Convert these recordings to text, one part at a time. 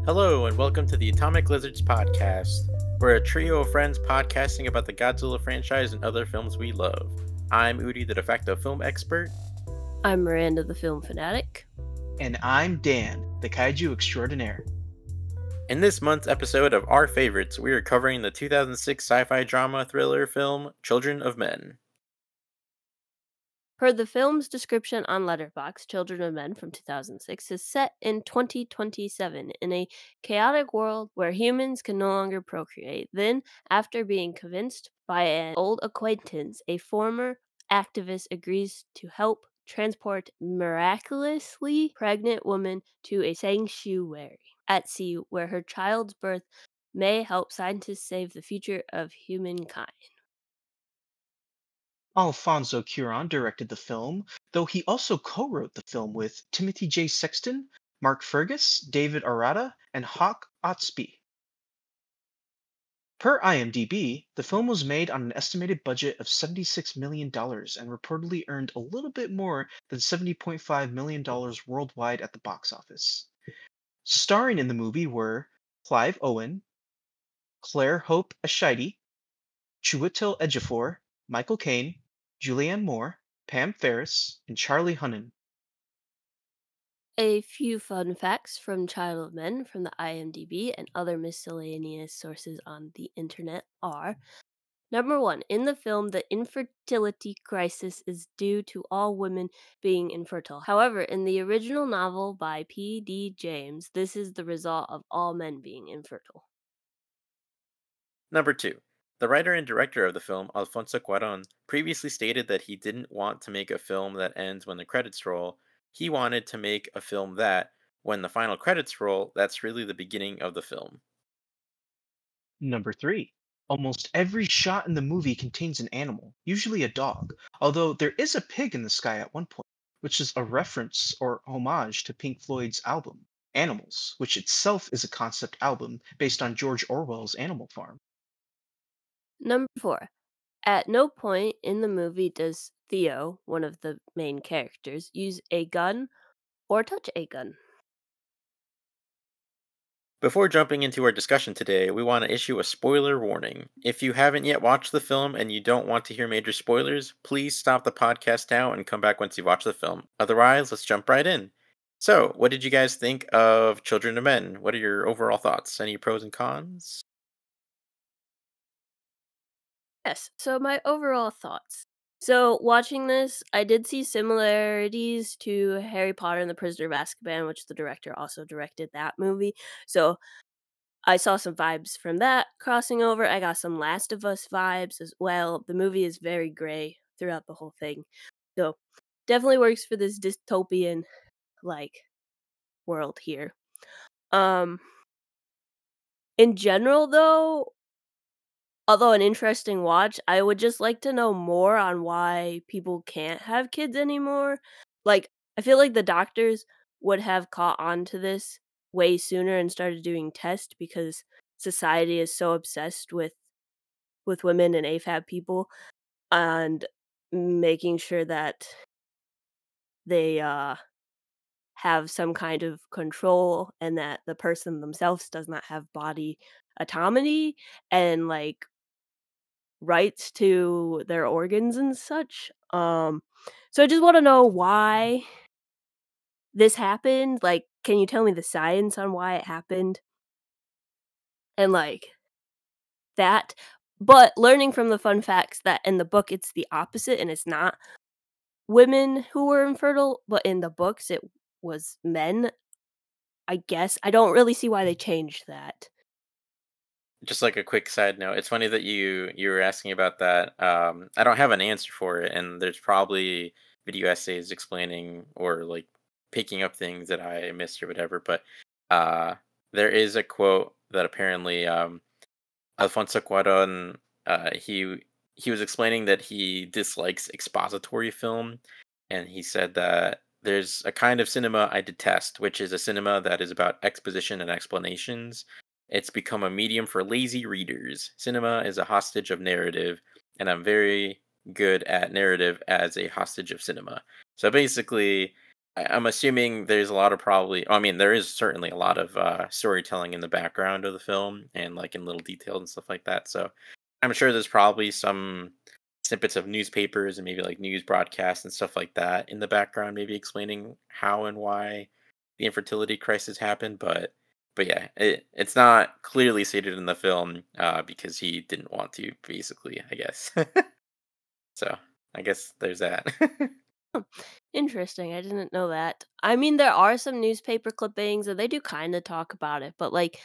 Hello, and welcome to the Atomic Lizards podcast. We're a trio of friends podcasting about the Godzilla franchise and other films we love. I'm Huri, the de facto film expert. I'm Myranda, the film fanatic. And I'm Dan, the kaiju extraordinaire. In this month's episode of Our Favorites, we are covering the 2006 sci-fi drama thriller film Children of Men. Per the film's description on Letterboxd, Children of Men from 2006 is set in 2027 in a chaotic world where humans can no longer procreate. Then, after being convinced by an old acquaintance, a former activist agrees to help transport miraculously pregnant woman to a sanctuary at sea where her child's birth may help scientists save the future of humankind. Alfonso Cuarón directed the film, though he also co-wrote the film with Timothy J. Sexton, Mark Fergus, David Arata, and Hawk Otsby. Per IMDb, the film was made on an estimated budget of $76 million and reportedly earned a little bit more than $70.5 million worldwide at the box office. Starring in the movie were Clive Owen, Claire Hope Ashidi, Chiwetel Ejiofor, Michael Caine, Julianne Moore, Pam Ferris, and Charlie Hunnam. A few fun facts from Child of Men from the IMDb and other miscellaneous sources on the internet are: Number 1, in the film, the infertility crisis is due to all women being infertile. However, in the original novel by P.D. James, this is the result of all men being infertile. Number 2. The writer and director of the film, Alfonso Cuarón, previously stated that he didn't want to make a film that ends when the credits roll. He wanted to make a film that, when the final credits roll, that's really the beginning of the film. Number 3. Almost every shot in the movie contains an animal, usually a dog, although there is a pig in the sky at one point, which is a reference or homage to Pink Floyd's album, Animals, which itself is a concept album based on George Orwell's Animal Farm. Number 4, at no point in the movie does Theo, one of the main characters, use a gun or touch a gun. Before jumping into our discussion today, we want to issue a spoiler warning. If you haven't yet watched the film and you don't want to hear major spoilers, please stop the podcast now and come back once you've watched the film. Otherwise, let's jump right in. So, what did you guys think of Children of Men? What are your overall thoughts? Any pros and cons? Yes, so my overall thoughts. So, watching this, I did see similarities to Harry Potter and the Prisoner of Azkaban, which the director also directed that movie. So, I saw some vibes from that crossing over. I got some Last of Us vibes as well. The movie is very gray throughout the whole thing. So, definitely works for this dystopian like world here. In general though, although an interesting watch, I would just like to know more on why people can't have kids anymore. Like, I feel like the doctors would have caught on to this way sooner and started doing tests because society is so obsessed with women and AFAB people and making sure that they have some kind of control and that the person themselves does not have body autonomy and like rights to their organs and such. So I just want to know why this happened. Like, can you tell me the science on why it happened? And like that. But learning from the fun facts that in the book it's the opposite and it's not women who were infertile, but in the books it was men. I guess I don't really see why they changed that. Just like a quick side note, it's funny that you were asking about that. I don't have an answer for it, and there's probably video essays explaining or like picking up things that I missed or whatever. But uh, there is a quote that apparently Alfonso Cuarón he was explaining that he dislikes expository film, and he said that there's a kind of cinema I detest, which is a cinema that is about exposition and explanations. It's become a medium for lazy readers. Cinema is a hostage of narrative, and I'm very good at narrative as a hostage of cinema. So basically, I'm assuming there's a lot of probably. I mean, there is certainly a lot of storytelling in the background of the film, and like in little details and stuff like that. So I'm sure there's probably some snippets of newspapers and maybe like news broadcasts and stuff like that in the background, maybe explaining how and why the infertility crisis happened. But yeah, it's not clearly stated in the film because he didn't want to, basically, I guess. So I guess there's that. Interesting, I didn't know that. I mean, there are some newspaper clippings, and they do kinda talk about it, but, like,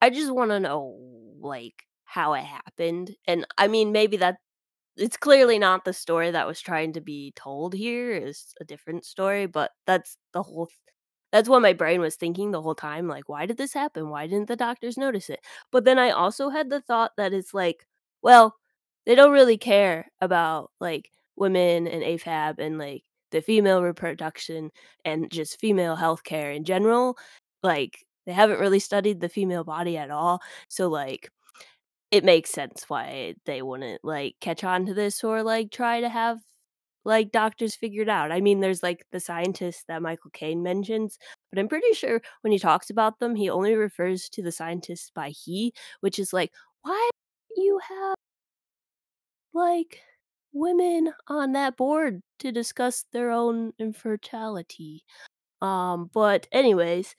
I just wanna know, like, how it happened, and, I mean, maybe that it's clearly not the story that was trying to be told here, it's a different story, but that's what my brain was thinking the whole time, like, "Why did this happen? Why didn't the doctors notice it?" But then I also had the thought that it's like, well, they don't really care about, like, women and AFAB and, like, the female reproduction and just female healthcare in general. Like, they haven't really studied the female body at all, so, like, it makes sense why they wouldn't, like, catch on to this or, like, try to have, like, doctors figured out. I mean, there's, like, the scientists that Michael Caine mentions, but I'm pretty sure when he talks about them, he only refers to the scientists by "he," which is like, why you have, like, women on that board to discuss their own infertility? But anyways,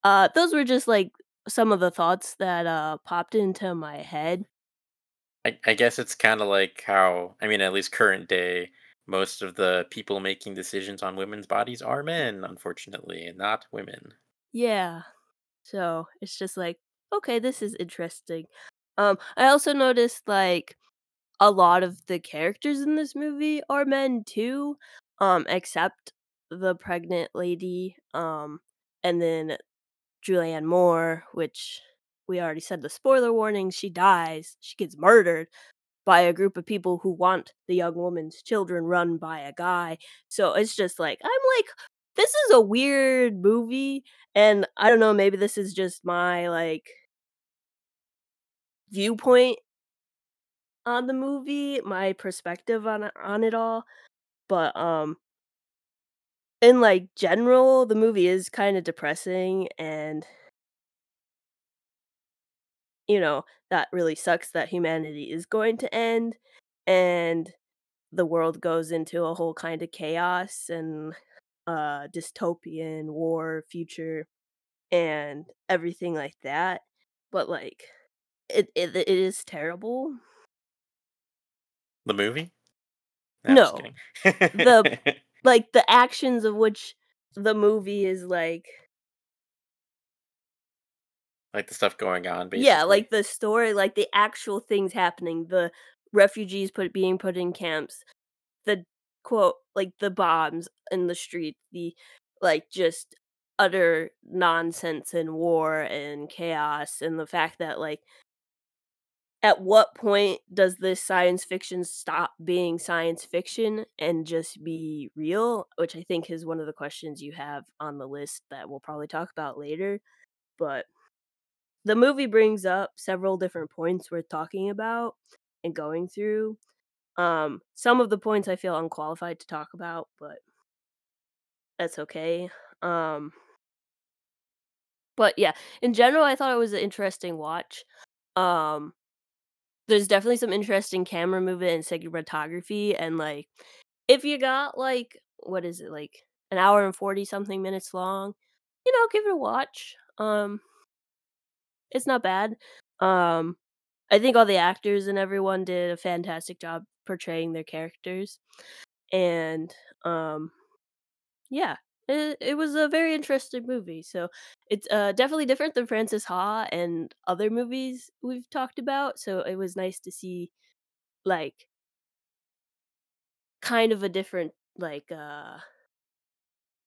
those were just, like, some of the thoughts that, popped into my head. I guess it's kind of like how, I mean, at least current day, most of the people making decisions on women's bodies are men, unfortunately, and not women. Yeah. So, it's just like, "Okay, this is interesting." I also noticed, like, a lot of the characters in this movie are men too, except the pregnant lady, and then Julianne Moore, which we already said the spoiler warning, she dies, she gets murdered by a group of people who want the young woman's children run by a guy. So it's just like I'm like, this is a weird movie, and I don't know, maybe this is just my like viewpoint on the movie, my perspective on it all. But in like general, the movie is kind of depressing, and that really sucks that humanity is going to end, and the world goes into a whole kind of chaos and dystopian war future and everything like that. But like it is terrible. The movie? No, I'm just No, kidding. the like the actions of which the movie is like, Like the stuff going on, yeah, basically. like the story, like the actual things happening, the refugees being put in camps, the quote, like, the bombs in the street, the, like, just utter nonsense and war and chaos, and the fact that, like, at what point does this science fiction stop being science fiction and just be real? Which I think is one of the questions you have on the list that we'll probably talk about later, but the movie brings up several different points worth talking about and going through. Some of the points I feel unqualified to talk about, but that's okay. Um, but yeah, in general, I thought it was an interesting watch. Um, there's definitely some interesting camera movement and cinematography, and like, if you got like, what is it, like an hour and 40 something minutes long, give it a watch. It's not bad. Um, I think all the actors and everyone did a fantastic job portraying their characters, and um, yeah, it was a very interesting movie, so it's, definitely different than Francis Ha and other movies we've talked about, so it was nice to see, like, kind of a different, like,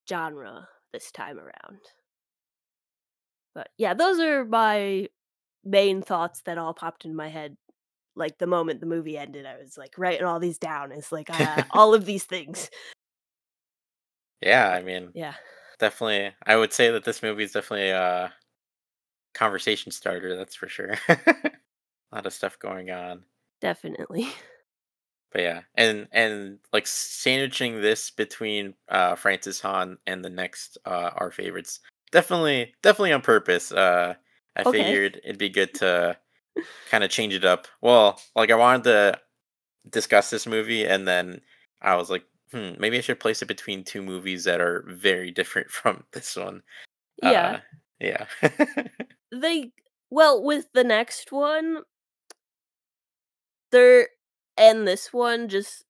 genre this time around. But, yeah, those are my main thoughts that all popped in my head, like, the moment the movie ended, I was, like, writing all these down, it's like, all of these things. Yeah, I mean, Yeah, definitely. I would say that this movie is definitely a conversation starter. That's for sure. A lot of stuff going on. definitely. But yeah, and like sandwiching this between Francis Han and the next our favorites, definitely on purpose. I Okay. figured it'd be good to kind of change it up. Well, like I wanted to discuss this movie, and then I was like, maybe I should place it between two movies that are very different from this one. Yeah. Uh, yeah, They well, with the next one, there and this one just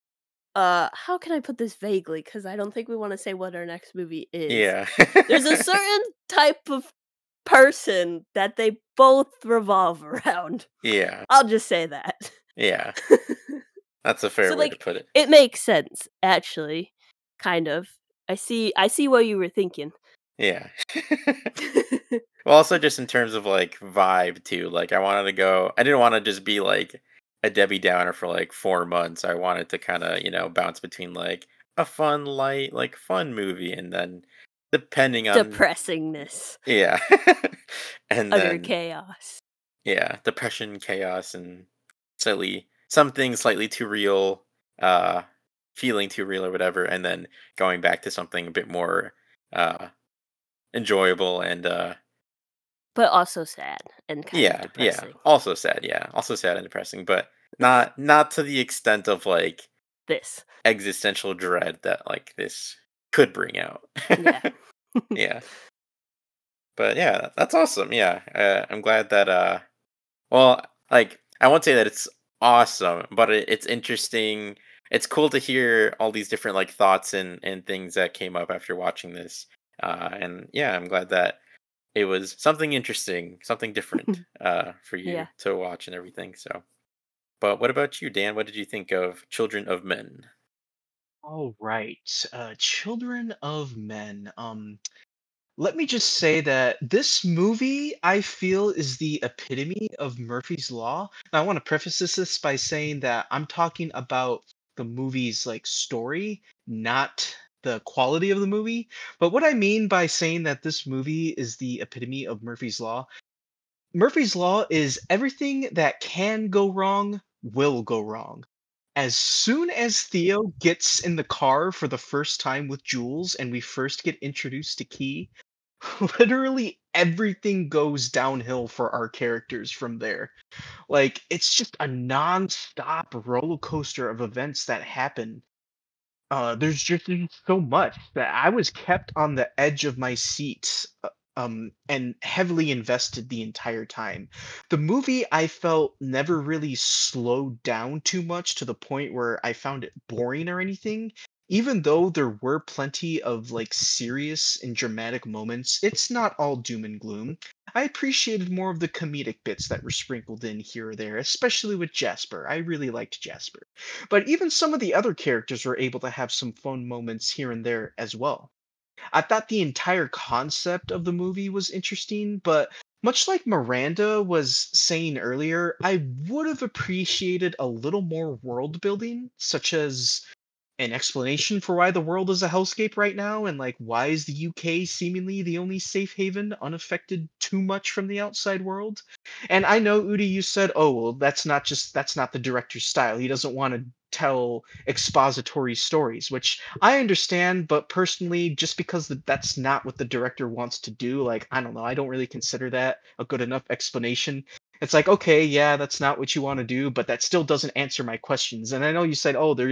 how can I put this vaguely? Because I don't think we wanna say what our next movie is. yeah, There's a certain type of person that they both revolve around. yeah, I'll just say that. yeah. That's a So, fair way to like, put it. it makes sense, actually, kind of. I see what you were thinking. Yeah. Well, also just in terms of like vibe too. Like I wanted to go. I didn't want to just be like a Debbie Downer for like 4 months. I wanted to kind of bounce between like a fun, light, like fun movie, and then depending on Depressingness, yeah, and utter then chaos. yeah, depression, chaos, and something slightly too real, uh, feeling too real or whatever, and then going back to something a bit more uh enjoyable and But also sad and kind of yeah, yeah. depressing. Also sad, yeah. Also sad and depressing, but not to the extent of like This. existential dread that like this could bring out. Yeah. Yeah. But yeah, that's awesome. Yeah. I'm glad that well, like I won't say that it's awesome, but it's interesting. It's cool to hear all these different like thoughts and things that came up after watching this. And yeah, I'm glad that it was something interesting, something different for you Yeah. to watch and everything. So, but what about you, Dan? What did you think of Children of Men? All right, Children of Men. Let me just say that this movie, I feel, is the epitome of Murphy's Law. Now, I want to preface this by saying that I'm talking about the movie's like story, not the quality of the movie. But what I mean by saying that this movie is the epitome of Murphy's Law is everything that can go wrong will go wrong. As soon as Theo gets in the car for the first time with Jules and we first get introduced to Key, literally everything goes downhill for our characters from there. Like, it's just a non-stop roller coaster of events that happen. There's so much that I was kept on the edge of my seat, and heavily invested the entire time. The movie I felt never really slowed down too much to the point where I found it boring or anything. Even though there were plenty of like serious and dramatic moments, it's not all doom and gloom. I appreciated more of the comedic bits that were sprinkled in here or there, especially with Jasper. I really liked Jasper. But even some of the other characters were able to have some fun moments here and there as well. I thought the entire concept of the movie was interesting, but much like Miranda was saying earlier, I would have appreciated a little more world building, such as an explanation for why the world is a hellscape right now and like why is the UK seemingly the only safe haven unaffected too much from the outside world. And I know Udi, you said, oh well, that's not the director's style. He doesn't want to tell expository stories, which I understand, but personally, just because that's not what the director wants to do, like I don't know, I don't really consider that a good enough explanation. It's like, okay, yeah, that's not what you want to do, but that still doesn't answer my questions. And I know you said, oh, there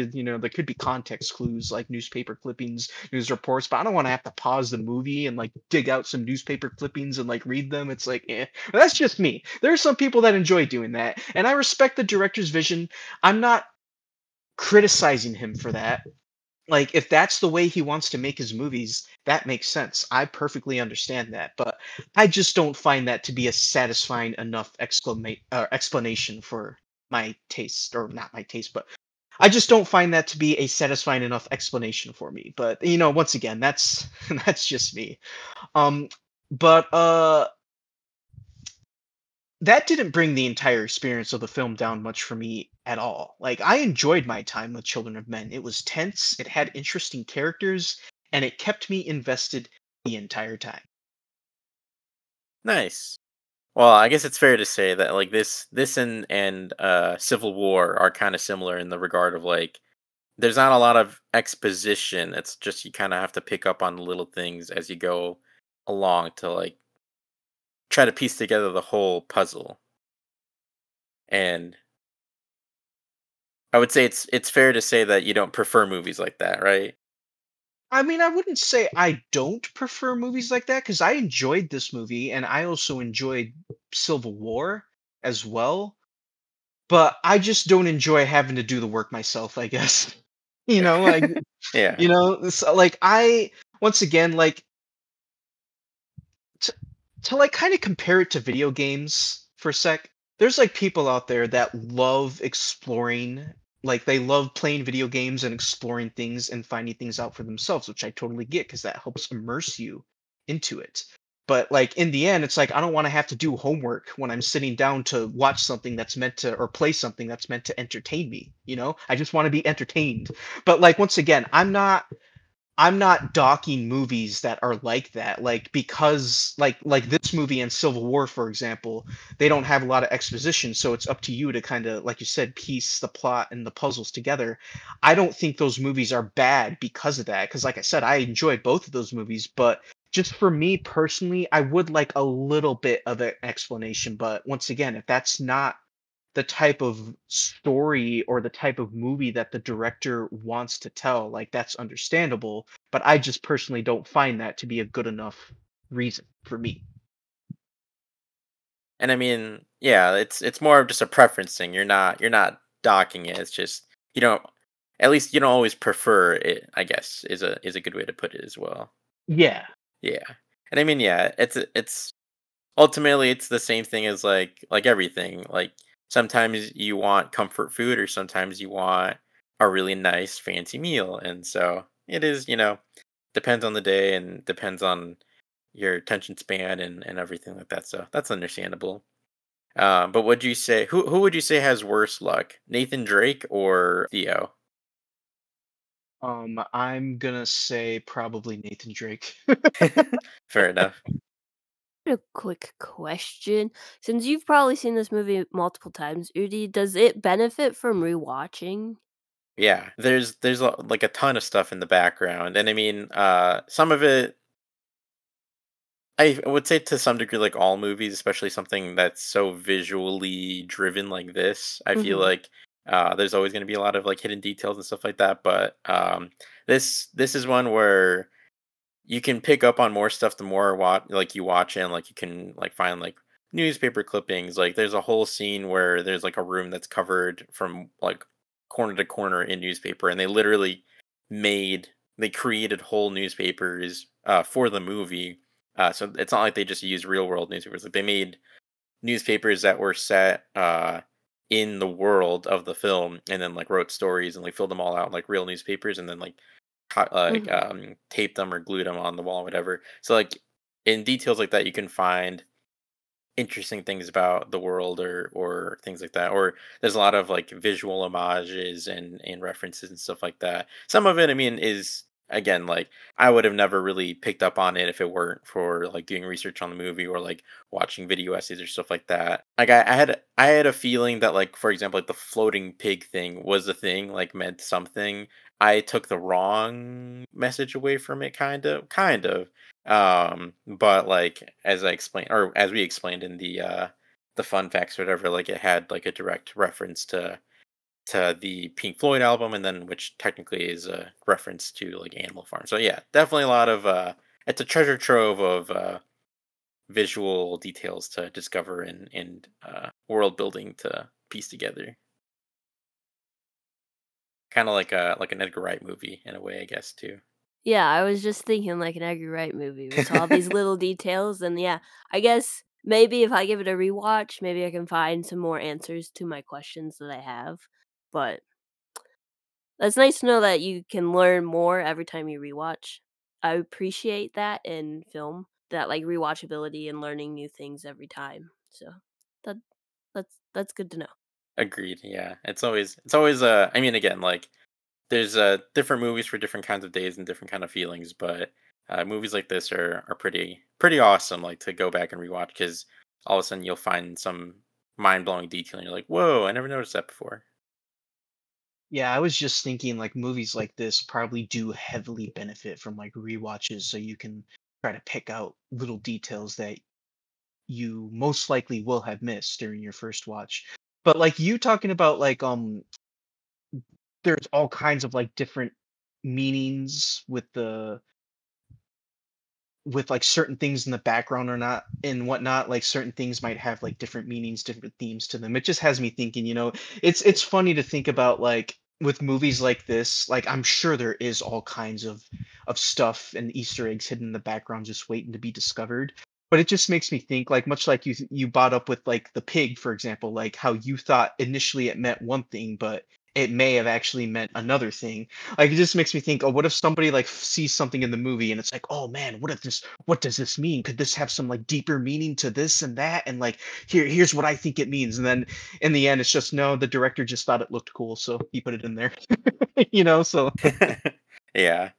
could be context clues like newspaper clippings, news reports, but I don't want to have to pause the movie and like dig out some newspaper clippings and like read them. It's like, that's just me. There are some people that enjoy doing that, and I respect the director's vision. I'm not criticizing him for that. Like, if that's the way he wants to make his movies, that makes sense. I perfectly understand that, but I just don't find that to be a satisfying enough explanation for my taste, or not my taste, but I just don't find that to be a satisfying enough explanation for me. But once again, that's that's just me. Um, but that didn't bring the entire experience of the film down much for me at all. Like, I enjoyed my time with Children of Men. It was tense, it had interesting characters, and it kept me invested the entire time. Nice. Well, I guess it's fair to say that like this and Civil War are kind of similar in the regard of like there's not a lot of exposition. It's just you kind of have to pick up on little things as you go along to like try to piece together the whole puzzle. And I would say it's fair to say that you don't prefer movies like that, right? I mean, I wouldn't say I don't prefer movies like that because I enjoyed this movie and I also enjoyed Civil War as well. But I just don't enjoy having to do the work myself, I guess. You know, like Yeah. like I once again like to like kind of compare it to video games for a sec. There's like people out there that love exploring, like they love playing video games and exploring things and finding things out for themselves, which I totally get because that helps immerse you into it. But like in the end, it's like I don't want to have to do homework when I'm sitting down to watch something that's meant to or play something that's meant to entertain me, you know? I just want to be entertained. But like once again, I'm not docking movies that are like that. Like because like this movie and Civil War, for example, they don't have a lot of exposition, so it's up to you to kind of, like you said, piece the plot and the puzzles together. I don't think those movies are bad because of that. Because like I said, I enjoyed both of those movies, but just for me personally, I would like a little bit of an explanation. But once again, if that's not the type of story or the type of movie that the director wants to tell. Like that's understandable, but I just personally don't find that to be a good enough reason for me. And I mean, yeah, it's more of just a preference thing. You're not docking it. It's just you don't at least you don't always prefer it, I guess, is a good way to put it as well. Yeah. Yeah. And I mean, yeah, it's ultimately it's the same thing as like everything. Like sometimes you want comfort food or sometimes you want a really nice fancy meal. And so it is, depends on the day and depends on your attention span and everything like that. So that's understandable. But would you say who would you say has worse luck? Nathan Drake or Theo? I'm gonna say probably Nathan Drake. Fair enough. A quick question. Since you've probably seen this movie multiple times, Udi, does it benefit from rewatching? Yeah, there's like a ton of stuff in the background, and I mean, some of it I would say to some degree, like all movies, especially something that's so visually driven like this, I feel Mhm. like there's always going to be a lot of like hidden details and stuff like that. But this is one where you can pick up on more stuff the more like you watch it, and like you can like find like newspaper clippings. Like there's a whole scene where there's like a room that's covered from like corner to corner in newspaper, and they literally made they created whole newspapers for the movie. So it's not like they just used real world newspapers. Like they made newspapers that were set in the world of the film, and then like wrote stories and like filled them all out in, like real newspapers, and then like Mhm. taped them or glued them on the wall, whatever. So like in details like that, you can find interesting things about the world or things like that. Or there's a lot of like visual homages and references and stuff like that. Some of it, I mean, is again like I would have never really picked up on it if it weren't for like doing research on the movie or like watching video essays or stuff like that. Like I had a feeling that like for example like the floating pig thing was a thing like meant something. I took the wrong message away from it kind of but like as I explained or as we explained in the fun facts or whatever, like it had like a direct reference to the Pink Floyd album, and then which technically is a reference to like Animal Farm. So yeah, definitely a lot of it's a treasure trove of visual details to discover and world building to piece together. Kind of like an Edgar Wright movie in a way, I guess too. Yeah, I was just thinking like an Edgar Wright movie with all these little details, and yeah, I guess maybe if I give it a rewatch, maybe I can find some more answers to my questions that I have. But it's nice to know that you can learn more every time you rewatch. I appreciate that in film, that like rewatchability and learning new things every time. So that that's good to know. Agreed. Yeah, it's always I mean, again, like there's different movies for different kinds of days and different kind of feelings, but movies like this are pretty awesome. Like to go back and rewatch because all of a sudden you'll find some mind blowing detail, and you're like, "Whoa, I never noticed that before." Yeah, I was just thinking like movies like this probably do heavily benefit from like rewatches, so you can try to pick out little details that you most likely will have missed during your first watch. But like you talking about like there's all kinds of like different meanings with like certain things in the background or not and whatnot, like certain things might have like different meanings, different themes to them. It just has me thinking, it's funny to think about like with movies like this, like I'm sure there is all kinds of stuff and Easter eggs hidden in the background just waiting to be discovered. But it just makes me think, like much like you brought up with like the pig, for example, like how you thought initially it meant one thing, but it may have actually meant another thing. Like it just makes me think, oh, what if somebody like sees something in the movie and it's like, oh man, what does this mean? Could this have some like deeper meaning to this and that? And like here's what I think it means. And then in the end it's just no, the director just thought it looked cool, so he put it in there. So Yeah.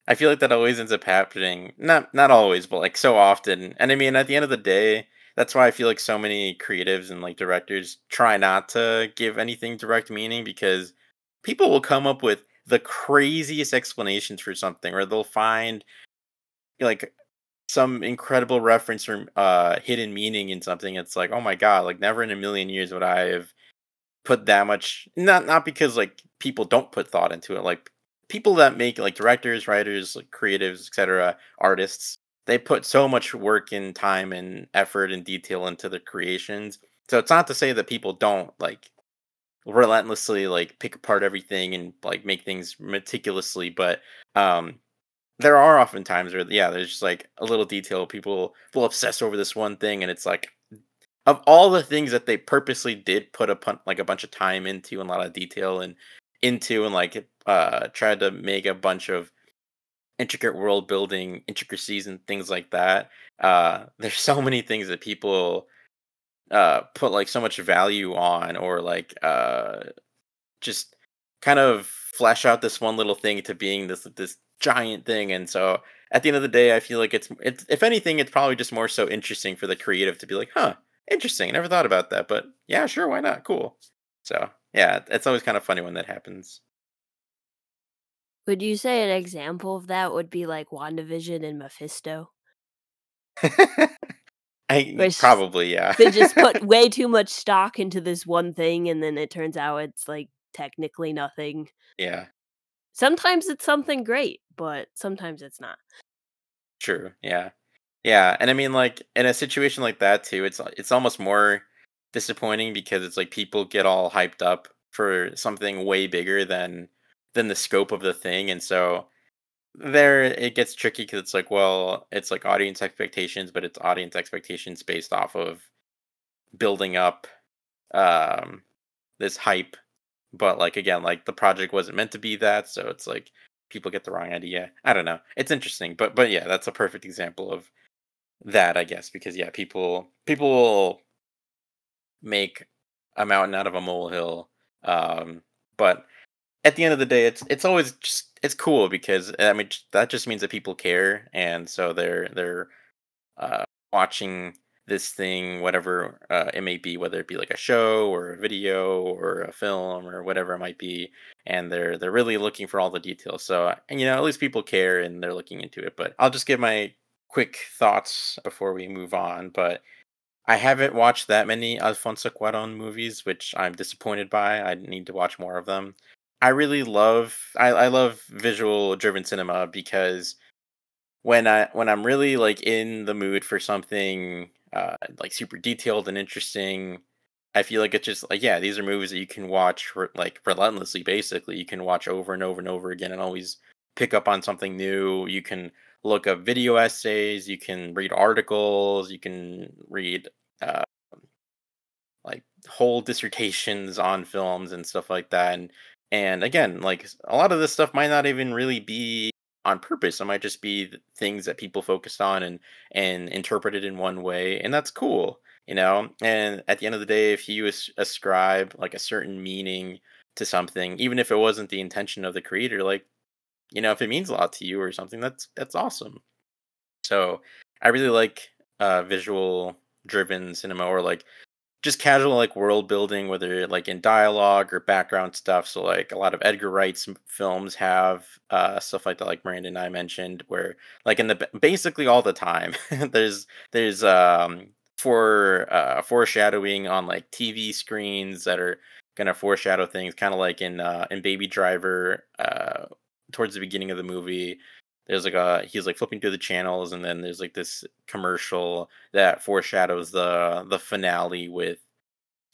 I feel like that always ends up happening. Not always, but like so often. And I mean, at the end of the day, that's why I feel like so many creatives and like directors try not to give anything direct meaning, because people will come up with the craziest explanations for something, or they'll find like some incredible reference or hidden meaning in something. It's like, oh my god, like never in a million years would I have put that much, not because like people don't put thought into it, like people that make, like directors, writers, like creatives, etc., artists, they put so much work and time and effort and detail into their creations. So it's not to say that people don't like relentlessly like pick apart everything and like make things meticulously, but um there are often times where, yeah, there's just like a little detail people will obsess over this one thing, and it's like, of all the things that they purposely did put like a bunch of time into and a lot of detail and into, and like tried to make a bunch of intricate world building intricacies and things like that, there's so many things that people put like so much value on, or like just kind of flesh out this one little thing to being this giant thing. And so at the end of the day, I feel like it's if anything, it's probably just more so interesting for the creative to be like, huh, interesting, I never thought about that, but yeah, sure, why not, cool. So yeah, it's always kind of funny when that happens. Would you say an example of that would be like WandaVision and Mephisto? I Which probably, yeah. they just put way too much stock into this one thing, and then it turns out it's, like, technically nothing. Yeah, Sometimes it's something great, but sometimes it's not. true, yeah. Yeah, and I mean, like, in a situation like that too, it's almost more disappointing, because it's like people get all hyped up for something way bigger than the scope of the thing, and so there it gets tricky, because it's like, well, it's like audience expectations, but it's audience expectations based off of building up um this hype, but like again, like the project wasn't meant to be that, so it's like people get the wrong idea. I don't know. It's interesting, but yeah, that's a perfect example of that, I guess, because yeah, people will make a mountain out of a molehill. But at the end of the day, it's always just it's cool, because I mean that just means that people care, and so they're watching this thing, whatever it may be, whether it be like a show or a video or a film or whatever it might be, and they're really looking for all the details. So, and at least people care and they're looking into it. But I'll just give my quick thoughts before we move on. But I haven't watched that many Alfonso Cuarón movies, which I'm disappointed by. I need to watch more of them. I love visual driven cinema, because when I'm really like in the mood for something like super detailed and interesting, I feel like it's just like, yeah, these are movies that you can watch like relentlessly. Basically, you can watch over and over and over again and always pick up on something new. You can look up video essays, you can read articles, you can read uh, like whole dissertations on films and stuff like that. And again, like a lot of this stuff might not even really be on purpose. It might just be things that people focused on and interpreted in one way, and that's cool. And at the end of the day, if you ascribe like a certain meaning to something, even if it wasn't the intention of the creator, like, if it means a lot to you or something, that's awesome. So I really like visual driven cinema, or like just casual like world building, whether like in dialogue or background stuff. So like a lot of Edgar Wright's films have stuff like that, like Miranda and I mentioned, where like in the basically all the time there's foreshadowing on like TV screens that are gonna foreshadow things, kind of like in Baby Driver, towards the beginning of the movie. There's like a he's like flipping through the channels, and then there's like this commercial that foreshadows the finale with,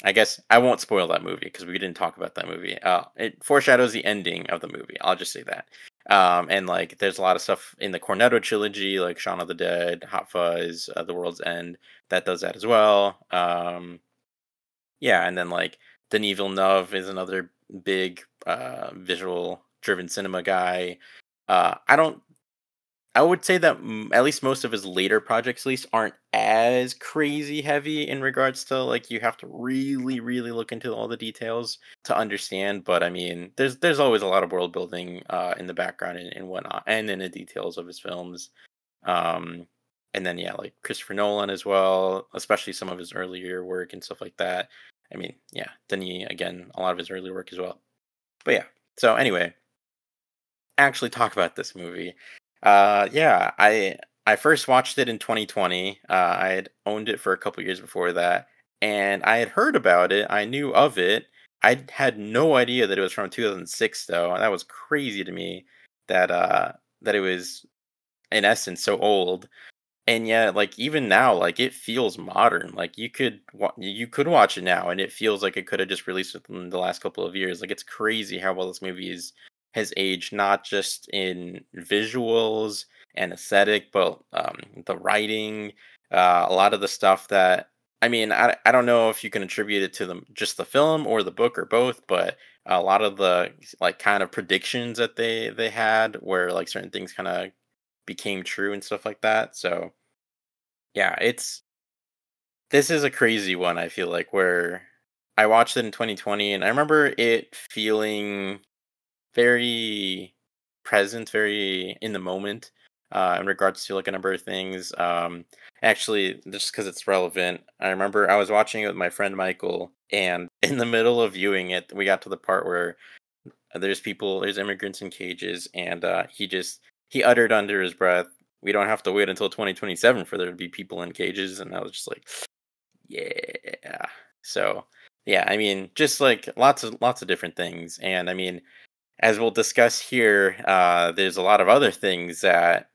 I guess I won't spoil that movie because we didn't talk about that movie. It foreshadows the ending of the movie. I'll just say that. And like, there's a lot of stuff in the Cornetto trilogy, like Shaun of the Dead, Hot Fuzz, The World's End, that does that as well. Yeah, and then like Denis Villeneuve is another big visual driven cinema guy. I don't I would say that at least most of his later projects, at least, aren't as crazy heavy in regards to like you have to really, really look into all the details to understand. But I mean, there's always a lot of world building in the background and whatnot, and in the details of his films. Um, and then yeah, like Christopher Nolan as well, especially some of his earlier work and stuff like that. I mean, yeah, Denis again, a lot of his earlier work as well. But yeah, so anyway, actually talk about this movie. Yeah, I first watched it in 2020. I had owned it for a couple years before that, and I had heard about it. I knew of it. I had no idea that it was from 2006, though. And that was crazy to me that that it was in essence so old. And yet, like even now, like it feels modern. Like you could watch it now, and it feels like it could have just released within the last couple of years. Like it's crazy how well this movie has aged, not just in visuals and aesthetic, but the writing, a lot of the stuff that I mean, I don't know if you can attribute it to just the film or the book or both, but a lot of the like kind of predictions that they had, where like certain things kind of became true and stuff like that. So yeah, this is a crazy one, I feel like, where I watched it in 2020 and I remember it feeling very present, very in the moment, in regards to like a number of things. Actually, just because it's relevant, I remember I was watching it with my friend Michael, and in the middle of viewing it, we got to the part where there's immigrants in cages, and he uttered under his breath, "We don't have to wait until 2027 for there to be people in cages," and I was just like, yeah. So, yeah, I mean, just like lots of different things, and I mean, as we'll discuss here, there's a lot of other things that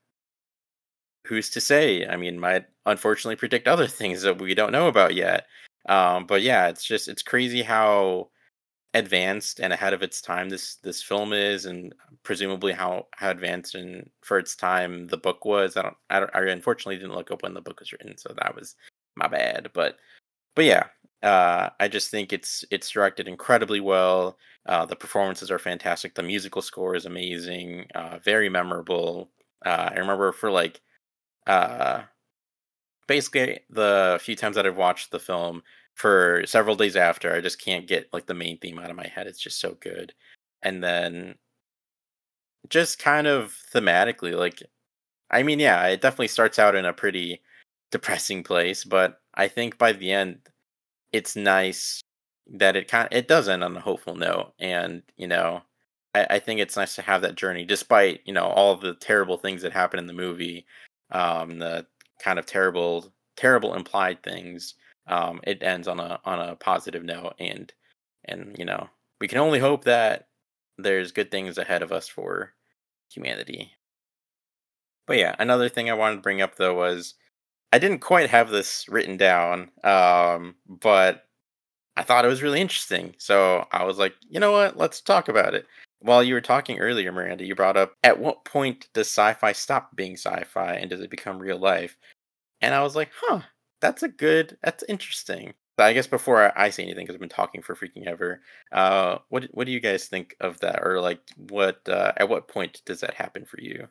who's to say? I mean, might unfortunately predict other things that we don't know about yet. But yeah, it's crazy how advanced and ahead of its time this film is, and presumably how advanced and for its time the book was. I unfortunately didn't look up when the book was written, so that was my bad. But yeah, I just think it's directed incredibly well. The performances are fantastic. The musical score is amazing. Very memorable. I remember for like uh, basically the few times that I've watched the film for several days after, I just can't get like the main theme out of my head. It's just so good. And then just kind of thematically, like I mean, yeah, it definitely starts out in a pretty depressing place, but I think by the end it's nice that it does end on a hopeful note. And I think it's nice to have that journey despite all of the terrible things that happen in the movie, the kind of terrible implied things. It ends on a positive note, and we can only hope that there's good things ahead of us for humanity. But yeah, another thing I wanted to bring up though was I didn't quite have this written down, but I thought it was really interesting. So I was like, you know what? Let's talk about it. While you were talking earlier, Miranda, you brought up, at what point does sci-fi stop being sci-fi and does it become real life? And I was like, huh, that's interesting. But I guess before I say anything, because I've been talking for freaking ever, what do you guys think of that? Or like, at what point does that happen for you?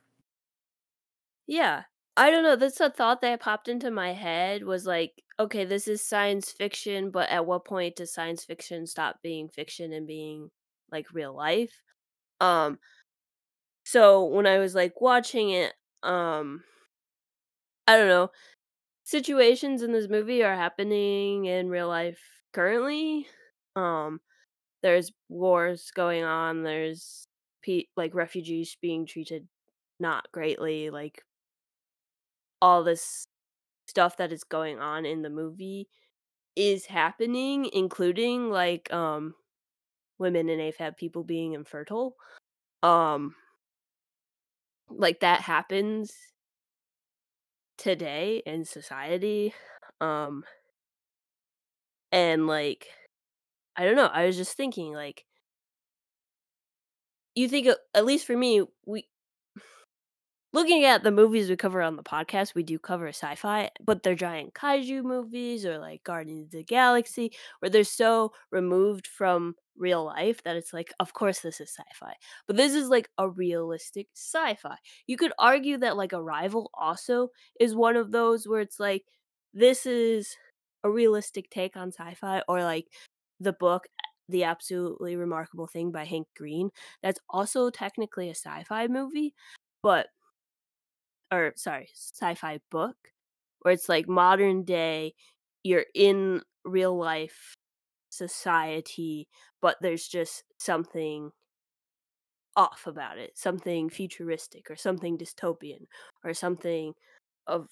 Yeah. I don't know, that's a thought that popped into my head was like, okay, this is science fiction, but at what point does science fiction stop being fiction and being like real life? Um, so when I was like watching it, I don't know, situations in this movie are happening in real life currently. Um, there's wars going on, there's like, refugees being treated not greatly, like, all this stuff that is going on in the movie is happening, including, like, women and AFAB people being infertile. Um, like, that happens today in society. Um, and, like, I don't know, I was just thinking, like, you think, at least for me, we looking at the movies we cover on the podcast, we do cover sci-fi, but they're giant kaiju movies or like Guardians of the Galaxy, where they're so removed from real life that it's like, of course this is sci-fi. But this is like a realistic sci-fi. You could argue that like Arrival also is one of those where it's like, this is a realistic take on sci-fi, or like the book The Absolutely Remarkable Thing by Hank Green. That's also technically a sci-fi movie, but or sorry, sci-fi book, where it's like modern day, you're in real life society, but there's just something off about it, something futuristic or something dystopian or something of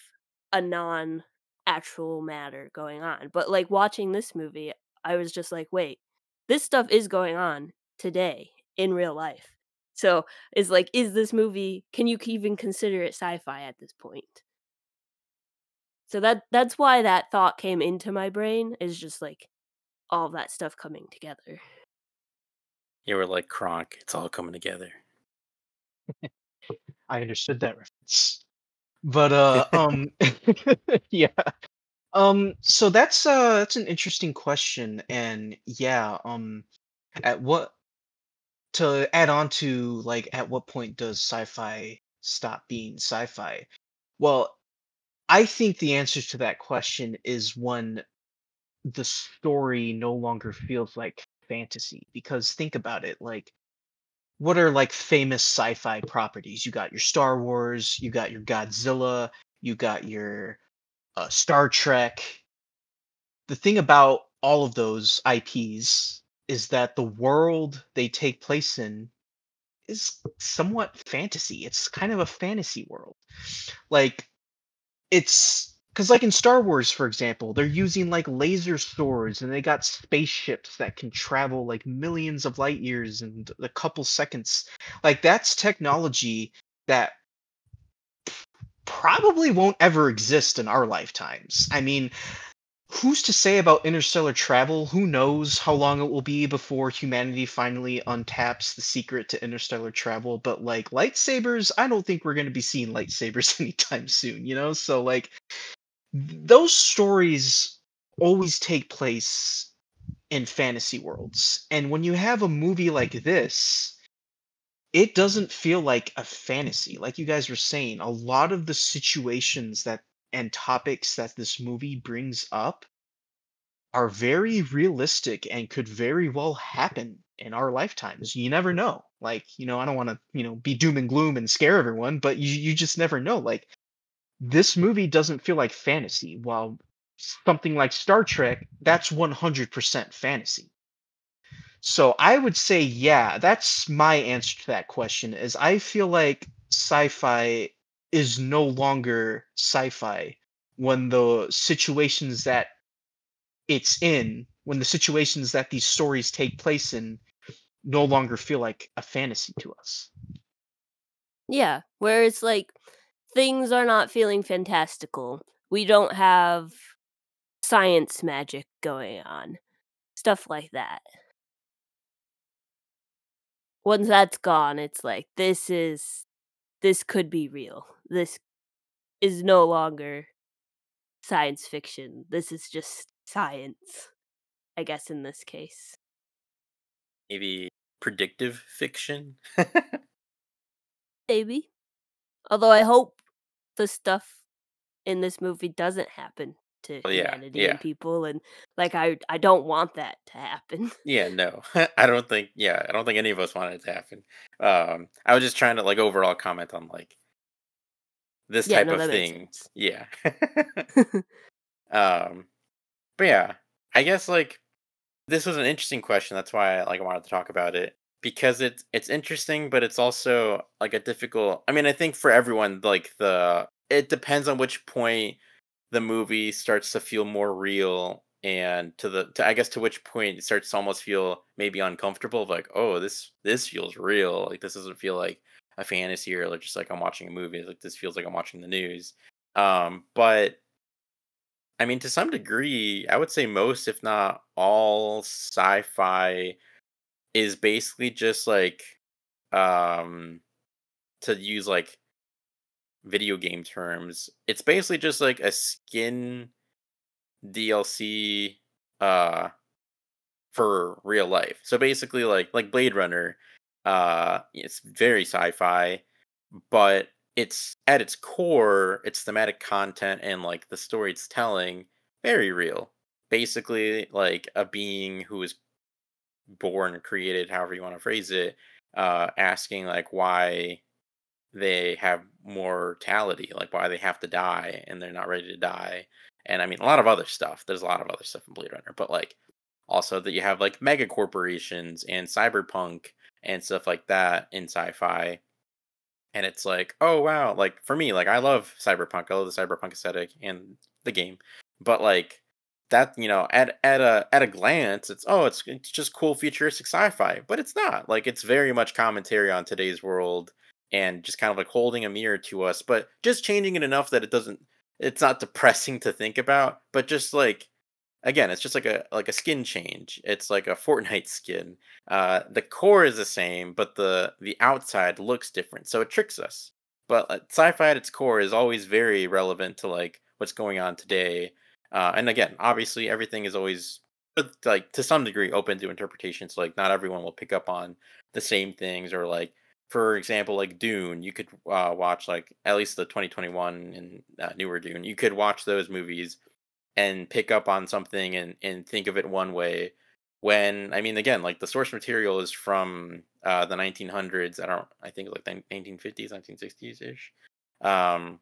a non actual matter going on. But like watching this movie, I was just like, wait, this stuff is going on today in real life. So it's like, is this movie, can you even consider it sci-fi at this point? So that's why that thought came into my brain, is just like all of that stuff coming together. You were like Kronk. It's all coming together. I understood that reference. But yeah. So that's an interesting question, and yeah, at what to add on to, like, at what point does sci-fi stop being sci-fi? Well, I think the answer to that question is when the story no longer feels like fantasy. Because think about it, like, what are like famous sci-fi properties? You got your Star Wars, you got your Godzilla, you got your Star Trek. The thing about all of those IPs is that the world they take place in is somewhat fantasy. It's kind of a fantasy world. Like, it's because, like, in Star Wars, for example, they're using like laser swords and they got spaceships that can travel like millions of light years in a couple seconds. Like, that's technology that probably won't ever exist in our lifetimes. I mean, who's to say about interstellar travel? Who knows how long it will be before humanity finally untaps the secret to interstellar travel? But like lightsabers, I don't think we're going to be seeing lightsabers anytime soon, you know? So, like, those stories always take place in fantasy worlds. And when you have a movie like this, it doesn't feel like a fantasy. Like you guys were saying, a lot of the situations that and topics that this movie brings up are very realistic and could very well happen in our lifetimes. You never know. Like, I don't want to, be doom and gloom and scare everyone, but you just never know. Like, this movie doesn't feel like fantasy, while something like Star Trek, that's 100% fantasy. So I would say, yeah, that's my answer to that question, is I feel like sci-fi is no longer sci-fi when the situations that when the situations that these stories take place in no longer feel like a fantasy to us. Yeah, where it's like things are not feeling fantastical. We don't have science magic going on. Stuff like that. Once that's gone, it's like this could be real. This is no longer science fiction. This is just science, I guess in this case. Maybe predictive fiction. Maybe. Although I hope the stuff in this movie doesn't happen to Well, yeah, humanity yeah, and people, and like I don't want that to happen. yeah. No, I don't think. Yeah, I don't think any of us want it to happen. I was just trying to like overall comment on like this Yeah, type no, of that makes thing. sense. Yeah. um, but yeah, I guess like this was an interesting question. That's why I wanted to talk about it because it's interesting, but it's also like a difficult. I mean, I think for everyone, like the it depends on which point the movie starts to feel more real, and to I guess to which point it starts to almost feel maybe uncomfortable. Like, oh, this feels real. Like this doesn't feel like a fantasy or like just like I'm watching a movie. Like this feels like I'm watching the news. But I mean, to some degree, I would say most, if not all, sci-fi is basically just like, um, to use like video game terms, it's basically just like a skin DLC, uh, for real life. So basically, like Blade Runner, it's very sci-fi, but it's at its core, its thematic content and like the story it's telling, very real. Basically, like a being who is born or created, however you want to phrase it, asking like why they have mortality, like why they have to die and they're not ready to die. And I mean, a lot of other stuff. There's a lot of other stuff in Blade Runner, but like also that you have like mega corporations and cyberpunk and stuff like that in sci-fi. And it's like, oh wow, like for me, like I love cyberpunk. I love the cyberpunk aesthetic and the game. But like that, at a glance, it's just cool futuristic sci-fi, but it's not. Like it's very much commentary on today's world and just kind of like holding a mirror to us, but just changing it enough that it's not depressing to think about, but just like again, it's just like a skin change. It's like a Fortnite skin. The core is the same, but the outside looks different, so it tricks us. But sci-fi at its core is always very relevant to like what's going on today. And again, obviously, everything is always like to some degree open to interpretation. So like, not everyone will pick up on the same things, or like, for example, like Dune. You could watch like at least the 2021 and newer Dune. You could watch those movies and pick up on something and think of it one way when I mean again like the source material is from the 1900s. I think like the 1950s 1960s ish, um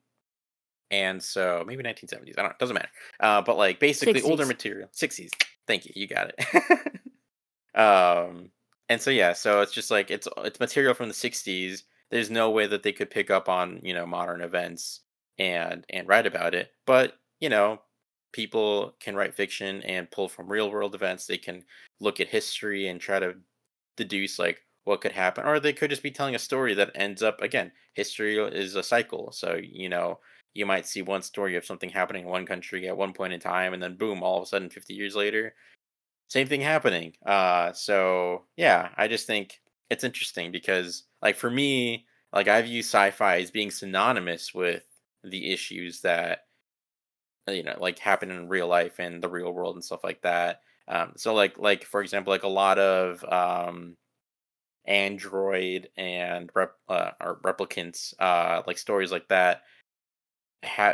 and so maybe 1970s, I don't know, doesn't matter, but like basically older 60s. material. 60s, thank you, you got it. um and so yeah, so it's just like it's material from the 60s. There's no way that they could pick up on modern events and write about it, but people can write fiction and pull from real world events. They can look at history and try to deduce like what could happen, or they could just be telling a story that ends up again. History is a cycle, so you might see one story of something happening in one country at one point in time, and then boom, all of a sudden 50 years later same thing happening. So yeah, I just think it's interesting because, like, for me, like, I view sci-fi as being synonymous with the issues that like happen in real life and the real world and stuff like that. So like for example, like a lot of android and or replicants, like stories like that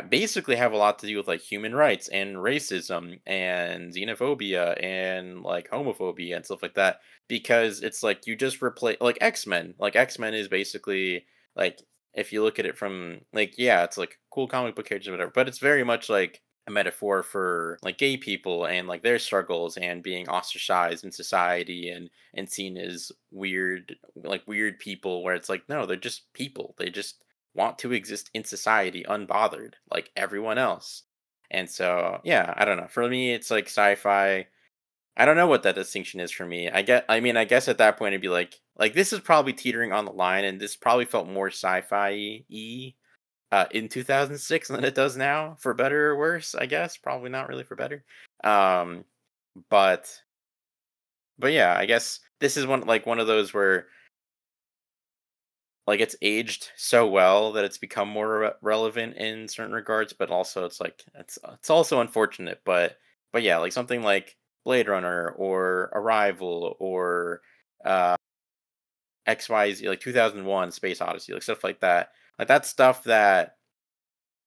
basically have a lot to do with like human rights and racism and xenophobia and like homophobia and stuff like that, because it's like you just replace like X-Men. Like X-Men is basically like, if you look at it from like, yeah, it's like cool comic book characters or whatever, but it's very much like a metaphor for like gay people and like their struggles and being ostracized in society and seen as weird, like weird people, where it's like no, they're just people. They just want to exist in society unbothered like everyone else. And so, yeah, I don't know. For me, it's like sci-fi. I don't know what that distinction is for me. I mean, I guess at that point it'd be like this is probably teetering on the line, and this probably felt more sci-fi-y in 2006 than it does now, for better or worse, I guess. Probably not really for better. Um, but yeah, I guess this is one of those where like it's aged so well that it's become more relevant in certain regards, but also it's like it's also unfortunate. But yeah, like something like Blade Runner or Arrival or uh XYZ, like 2001 Space Odyssey, like stuff like that. Like that's stuff that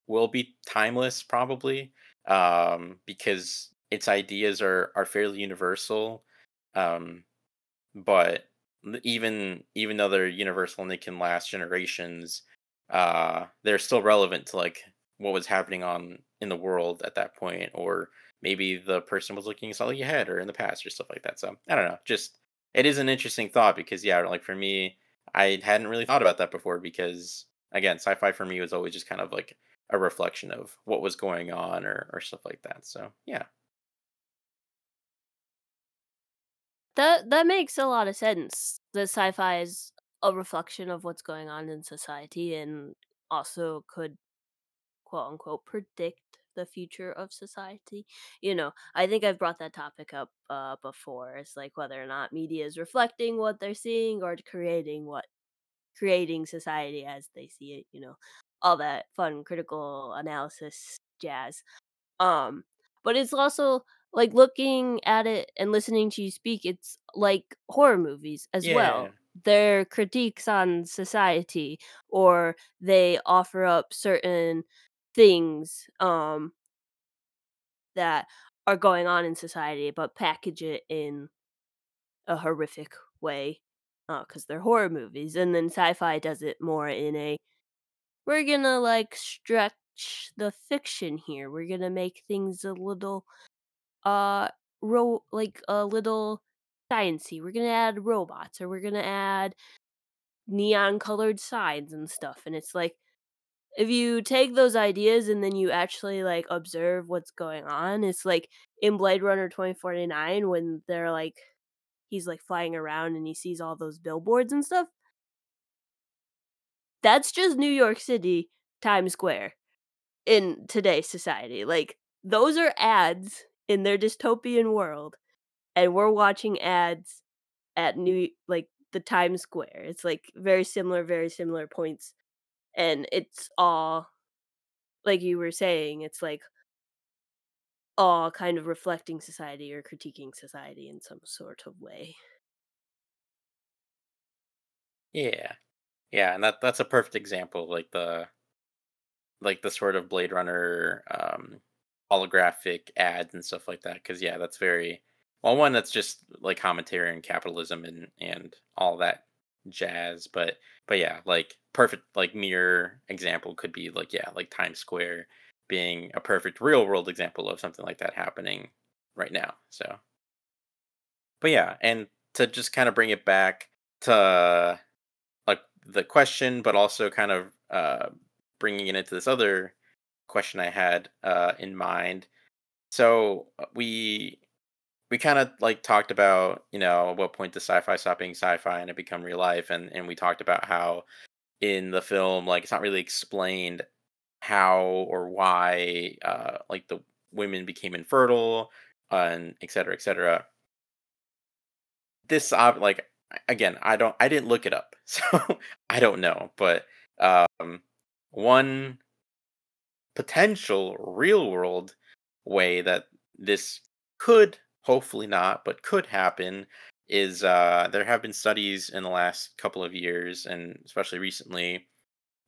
will be timeless probably, because its ideas are fairly universal. Um but even though they're universal and they can last generations, they're still relevant to like what was happening on in the world at that point, or maybe the person was looking slightly ahead or in the past or stuff like that. So I don't know. Just it is an interesting thought because yeah, like for me, I hadn't really thought about that before because again, sci-fi for me was always just kind of like a reflection of what was going on or stuff like that. So yeah. That makes a lot of sense. The sci-fi is a reflection of what's going on in society and also could quote unquote predict the future of society. I think I've brought that topic up before. It's like whether or not media is reflecting what they're seeing or creating society as they see it, all that fun critical analysis jazz. Um, but it's also like looking at it and listening to you speak, it's like horror movies as Yeah. well. They're critiques on society, or they offer up certain things that are going on in society, but package it in a horrific way because they're horror movies. And then sci fi does it more in a we're gonna like stretch the fiction here. We're gonna make things a little uh like a little sciencey. We're gonna add robots, or we're gonna add neon colored signs and stuff. And it's like if you take those ideas and then you actually like observe what's going on, it's like in Blade Runner 2049 when they're like he's like flying around and he sees all those billboards and stuff. That's just New York City, Times Square in today's society. Like those are ads in their dystopian world, and we're watching ads at the Times Square. It's like very similar points, and it's all like you were saying. It's like all kind of reflecting society or critiquing society in some sort of way. Yeah. Yeah, and that's a perfect example, like the sort of Blade Runner holographic ads and stuff like that. Because yeah, that's very well. One, that's just like commentary on capitalism and all that jazz. But yeah, like perfect like mirror example could be like yeah, like Times Square being a perfect real world example of something like that happening right now. So, but yeah, and to just kind of bring it back to like the question, but also kind of bringing it into this other question I had in mind. So we kind of like talked about at what point does sci-fi stop being sci-fi and it become real life, and we talked about how in the film like it's not really explained how or why like the women became infertile and et cetera, et cetera. This like again, I didn't look it up, so I don't know. But one potential real world way that this could, hopefully not, but could happen is there have been studies in the last couple of years and especially recently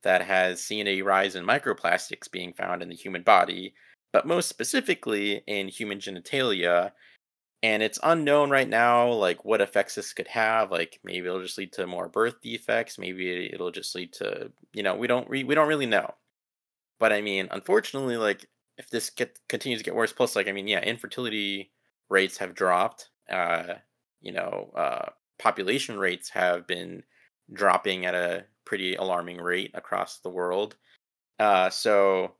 that has seen a rise in microplastics being found in the human body, but most specifically in human genitalia, and it's unknown right now like what effects this could have. Like maybe it'll just lead to more birth defects, maybe it'll just lead to we don't really know. But I mean, unfortunately, like if this continues to get worse, plus like I mean, yeah, infertility rates have dropped. You know, population rates have been dropping at a pretty alarming rate across the world. So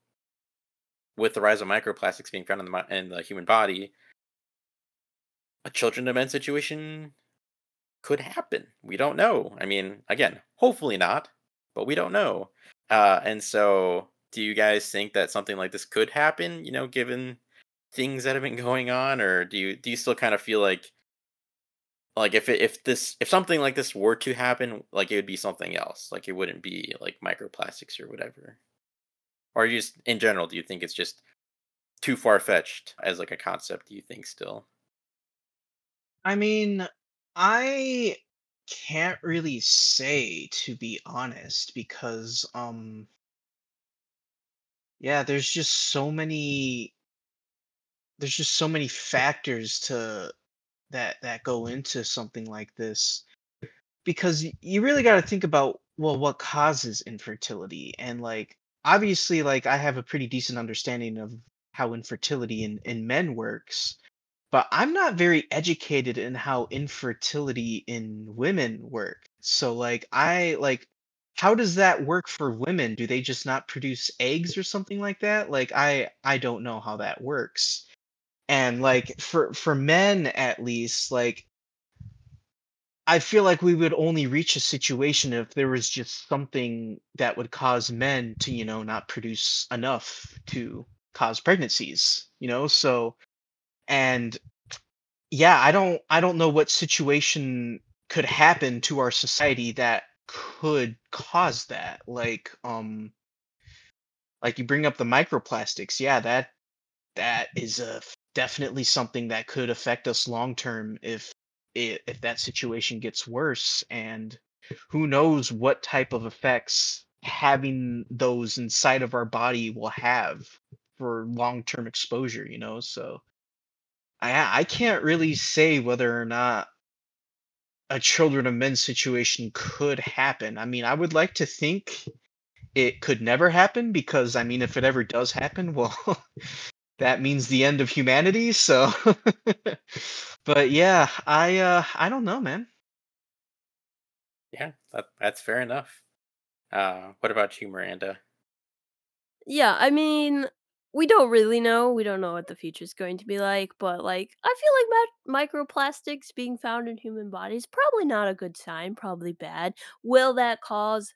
with the rise of microplastics being found in in the human body, a children to men situation could happen. We don't know. I mean, again, hopefully not, but we don't know. And so, do you guys think that something like this could happen? Given things that have been going on, or do you still kind of feel like if something like this were to happen, like it would be something else, like it wouldn't be like microplastics or whatever, or just in general, do you think it's just too far fetched as like a concept? Do you think still? I mean, I can't really say, to be honest, because yeah, there's just so many factors to that go into something like this, because you really got to think about well, what causes infertility? And like, obviously, like, I have a pretty decent understanding of how infertility in men works, but I'm not very educated in how infertility in women work. So like, how does that work for women? Do they just not produce eggs or something like that? Like, I don't know how that works. And like, for men at least, like, I feel like we would only reach a situation if there was just something that would cause men to, not produce enough to cause pregnancies, So, and yeah, I don't know what situation could happen to our society that could cause that. Like you bring up the microplastics. Yeah, that is definitely something that could affect us long term if that situation gets worse. And who knows what type of effects having those inside of our body will have for long term exposure. So I can't really say whether or not a children of men situation could happen. I mean, I would like to think it could never happen because I mean, if it ever does happen, well, that means the end of humanity. So, but yeah, I don't know, man. Yeah, that's fair enough. What about you, Miranda? Yeah, I mean, we don't really know. We don't know what the future's going to be like, but like I feel like microplastics being found in human bodies probably not a good sign, probably bad. Will that cause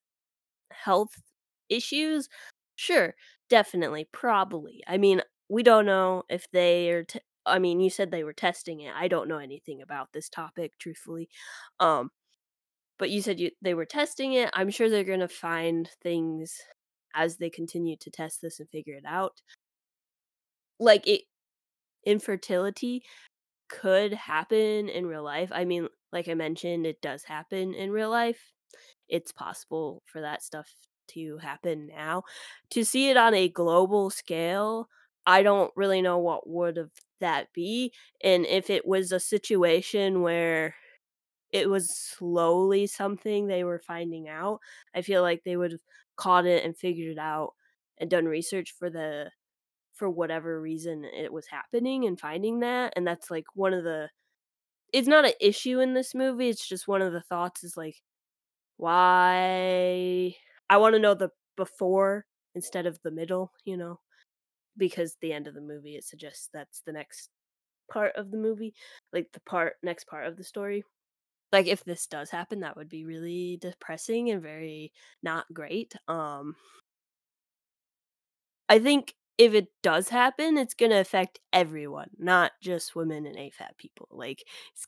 health issues? Sure, definitely, probably. I mean, we don't know if they are I mean, you said they were testing it. I don't know anything about this topic, truthfully. Um, but you said they were testing it. I'm sure they're going to find things as they continue to test this and figure it out. Like infertility could happen in real life. I mean, like I mentioned, it does happen in real life. It's possible for that stuff to happen now. To see it on a global scale, I don't really know what would have that be. And if it was a situation where it was slowly something they were finding out, I feel like they would have caught it and figured it out and done research for whatever reason it was happening and finding that. And that's like one of the it's not an issue in this movie, it's just one of the thoughts is like, why I wanna know the before instead of the middle, because the end of the movie, it suggests that's the next part of the movie, like the next part of the story. Like, if this does happen, that would be really depressing and very not great. I think if it does happen, it's gonna affect everyone, not just women and AFAB people. Like it's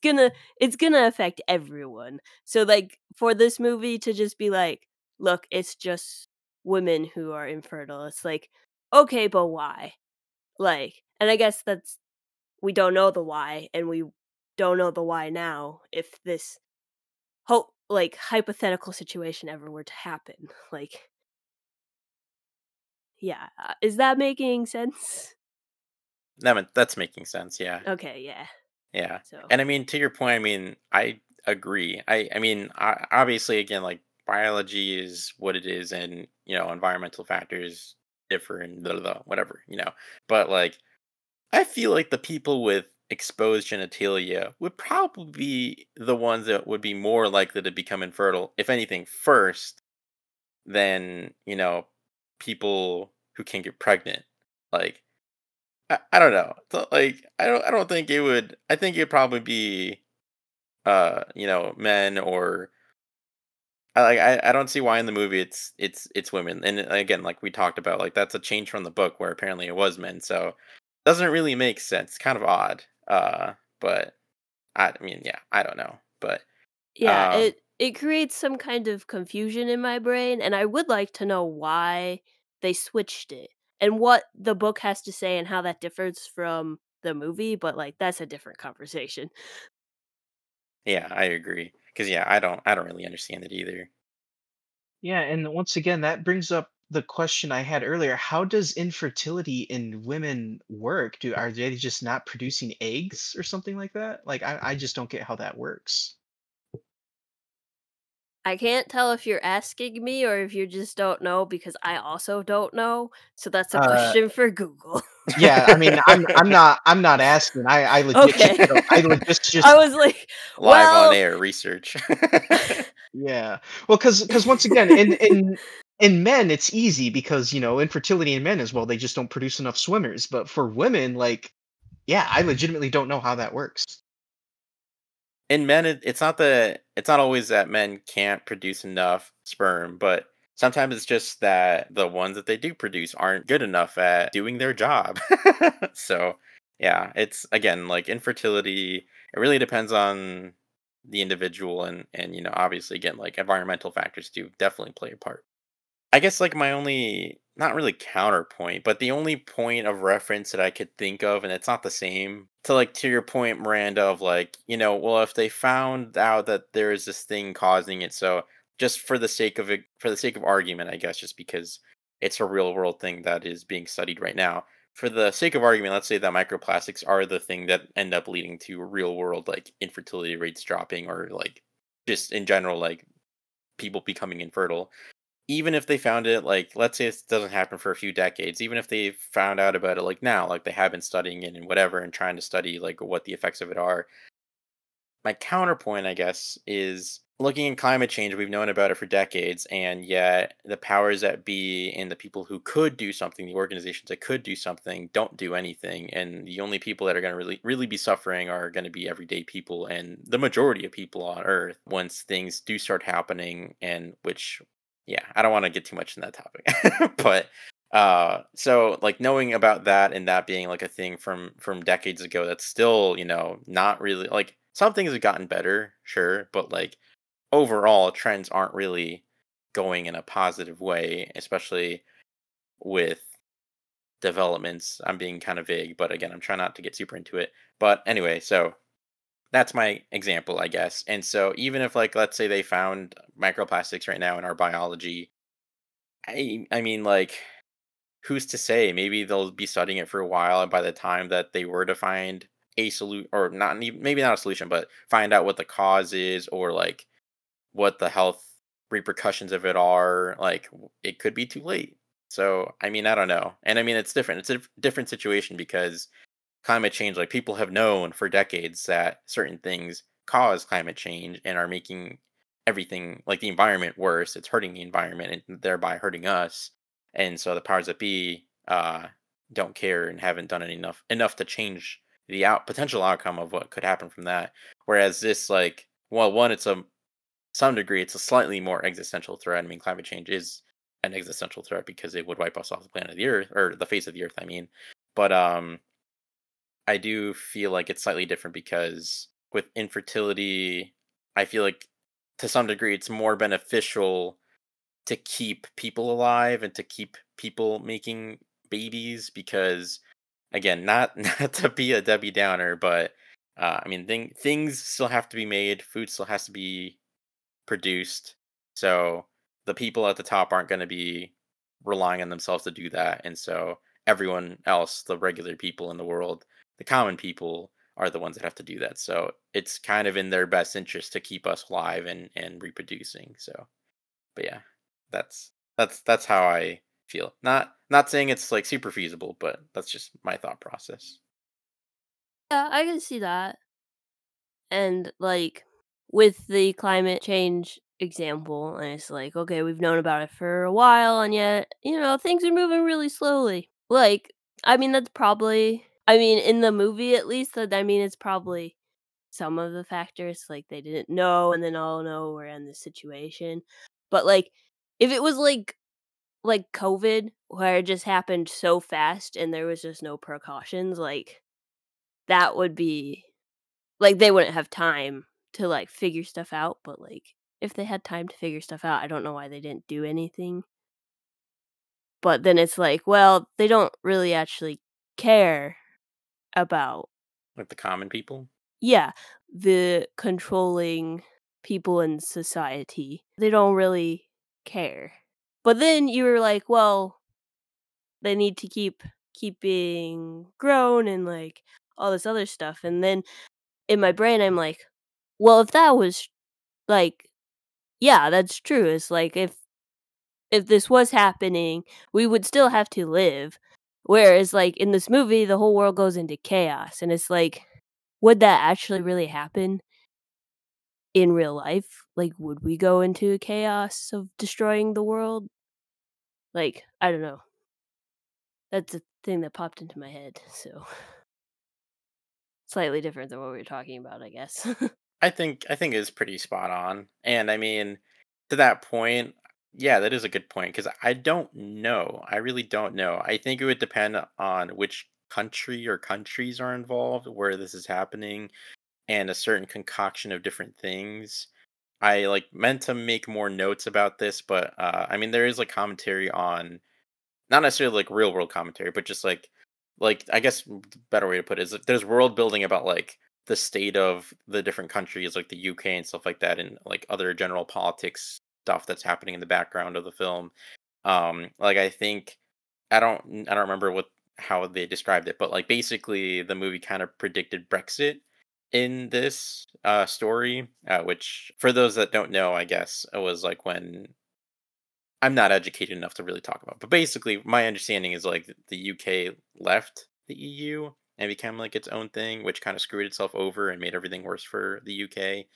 gonna affect everyone. So like for this movie to just be like, look, it's just women who are infertile. It's like, okay, but why? Like, and I guess that's we don't know the why, and we don't know the why now if this like hypothetical situation ever were to happen. Like, yeah, is that making sense? That's making sense. Yeah, Okay, yeah. yeah. So, And I mean, to your point, I mean, I agree. I mean, obviously, again, like biology is what it is, and environmental factors differ and blah, blah, blah, whatever. But like, I feel like the people with exposed genitalia would probably be the ones that would be more likely to become infertile, if anything, first than people who can get pregnant. Like, I don't know. So, like, I don't think it would. I think it'd probably be men, or I don't see why in the movie it's women. And again, like we talked about, like that's a change from the book where apparently it was men. So doesn't really make sense. Kind of odd. But I mean, yeah, I don't know. But yeah, um it creates some kind of confusion in my brain, and I would like to know why they switched it and what the book has to say and how that differs from the movie, but like that's a different conversation. yeah, I agree. Cuz yeah, I don't really understand it either. Yeah, and once again, that brings up the question I had earlier. How does infertility in women work? Are they just not producing eggs or something like that? Like, I just don't get how that works. I can't tell if you're asking me or if you just don't know because I also don't know, so that's a Uh, question for Google. yeah, I mean, I'm not asking. I legit just Okay. don't. I legit I just was like, Live on well, air research. yeah. Well, because once again, in men, it's easy because infertility in men as well. They just don't produce enough swimmers. But for women, like, yeah, I legitimately don't know how that works. In men, it's not always that men can't produce enough sperm, but sometimes it's just that the ones that they do produce aren't good enough at doing their job. So, yeah, it's again like infertility. It really depends on the individual, and obviously again like environmental factors do definitely play a part. I guess like my only not really counterpoint, but the only point of reference that I could think of, and it's not the same to like to your point, Miranda, of like, well, if they found out that there is this thing causing it, so just for the sake of it, for the sake of argument, I guess, just because it's a real world thing that is being studied right now. For the sake of argument, let's say that microplastics are the thing that end up leading to real world like infertility rates dropping or like just in general like people becoming infertile. Even if they found it, like, let's say it doesn't happen for a few decades, even if they found out about it like now, like they have been studying it and whatever and trying to study like what the effects of it are. My counterpoint, I guess, is looking at climate change, we've known about it for decades, and yet the powers that be and the people who could do something, the organizations that could do something, don't do anything. And the only people that are going to really be suffering are going to be everyday people and the majority of people on Earth once things do start happening. And which, yeah, I don't want to get too much in that topic, but so like knowing about that and that being like a thing from decades ago that's still not really like some things have gotten better, sure, but like overall trends aren't really going in a positive way, especially with developments. I'm being kind of vague, but again, I'm trying not to get super into it. But anyway, so that's my example, I guess. And so even if like let's say they found microplastics right now in our biology, I mean like who's to say? Maybe they'll be studying it for a while, and by the time that they were to find a solution, or not, maybe not a solution, but find out what the cause is, or like what the health repercussions of it are, like it could be too late. So, I mean, I don't know, and I mean, it's different. It's a different situation because climate change, like people have known for decades that certain things cause climate change and are making everything like the environment worse. It's hurting the environment and thereby hurting us. And so the powers that be don't care and haven't done it enough to change the potential outcome of what could happen from that. Whereas this, like, well, one, it's a some degree, it's a slightly more existential threat. I mean, climate change is an existential threat because it would wipe us off the planet of the Earth or the face of the Earth. I mean, but I do feel like it's slightly different because with infertility, I feel like to some degree it's more beneficial to keep people alive and to keep people making babies because again, not not to be a Debbie Downer, but I mean things still have to be made, food still has to be produced. So the people at the top aren't going to be relying on themselves to do that. And so everyone else, the regular people in the world, the common people are the ones that have to do that. So it's kind of in their best interest to keep us alive and reproducing. So, but yeah, that's how I feel. Not saying it's like super feasible, but that's just my thought process. Yeah, I can see that. And like with the climate change example, and it's like, okay, we've known about it for a while, and yet, things are moving really slowly. Like, I mean, that's probably, I mean, in the movie at least, that I mean, it's probably some of the factors. Like, they didn't know, and then, oh no, we're in this situation. But like, if it was like COVID, where it just happened so fast and there was just no precautions, like that would be like, they wouldn't have time to, like, figure stuff out, but, like, if they had time to figure stuff out, I don't know why they didn't do anything. But then it's like, well, they don't really actually care about, Like the common people. yeah, the controlling people in society. They don't really care. But then you were like, well, they need to keep being grown and, like, all this other stuff, and then in my brain, I'm like, well, if that was, like Yeah, that's true. It's like if this was happening, we would still have to live. Whereas like in this movie, the whole world goes into chaos and it's like would that actually really happen in real life? Like would we go into chaos of destroying the world? Like, I don't know. That's a thing that popped into my head. So slightly different than what we were talking about, I guess. I think it's pretty spot on. And I mean, to that point, yeah, that is a good point because I don't know. I really don't know. I think it would depend on which country or countries are involved, where this is happening, and a certain concoction of different things. I like meant to make more notes about this, but I mean, there is like commentary on not necessarily like real world commentary, but just like I guess the better way to put it is that there's world building about like the state of the different countries, like the UK and stuff like that, and like other general politics stuff that's happening in the background of the film. Like I think I don't remember what how they described it, but like basically the movie kind of predicted Brexit in this story, which for those that don't know, I guess it was like when I'm not educated enough to really talk about. But basically, my understanding is like the UK left the EU and became like its own thing, which kind of screwed itself over and made everything worse for the UK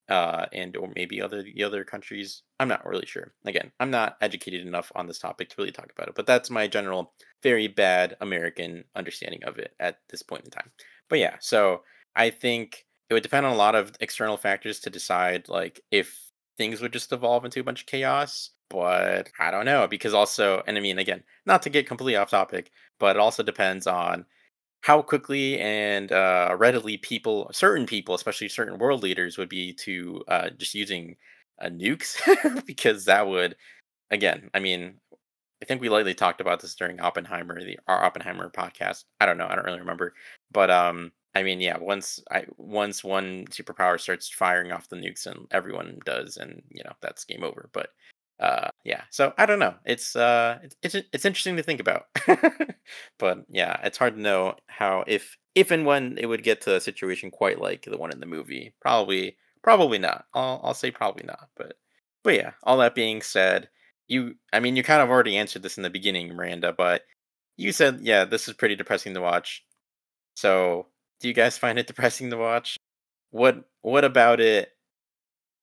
and or maybe the other countries. I'm not really sure. Again, I'm not educated enough on this topic to really talk about it. But that's my general, very bad American understanding of it at this point in time. But yeah, so I think it would depend on a lot of external factors to decide like if things would just evolve into a bunch of chaos. But I don't know because also, and I mean, again, not to get completely off topic, but it also depends on how quickly and readily certain people, especially certain world leaders, would be to just using nukes, because that would, again, I mean, I think we lightly talked about this during our Oppenheimer podcast. I don't know, I don't really remember, but I mean, yeah, once one superpower starts firing off the nukes, and everyone does, and that's game over. But yeah, so I don't know. It's interesting to think about, but yeah, it's hard to know how if and when it would get to a situation quite like the one in the movie. Probably not. I'll say probably not. But yeah, all that being said, I mean, you kind of already answered this in the beginning, Miranda, but you said, yeah, this is pretty depressing to watch. So, do you guys find it depressing to watch? What about it?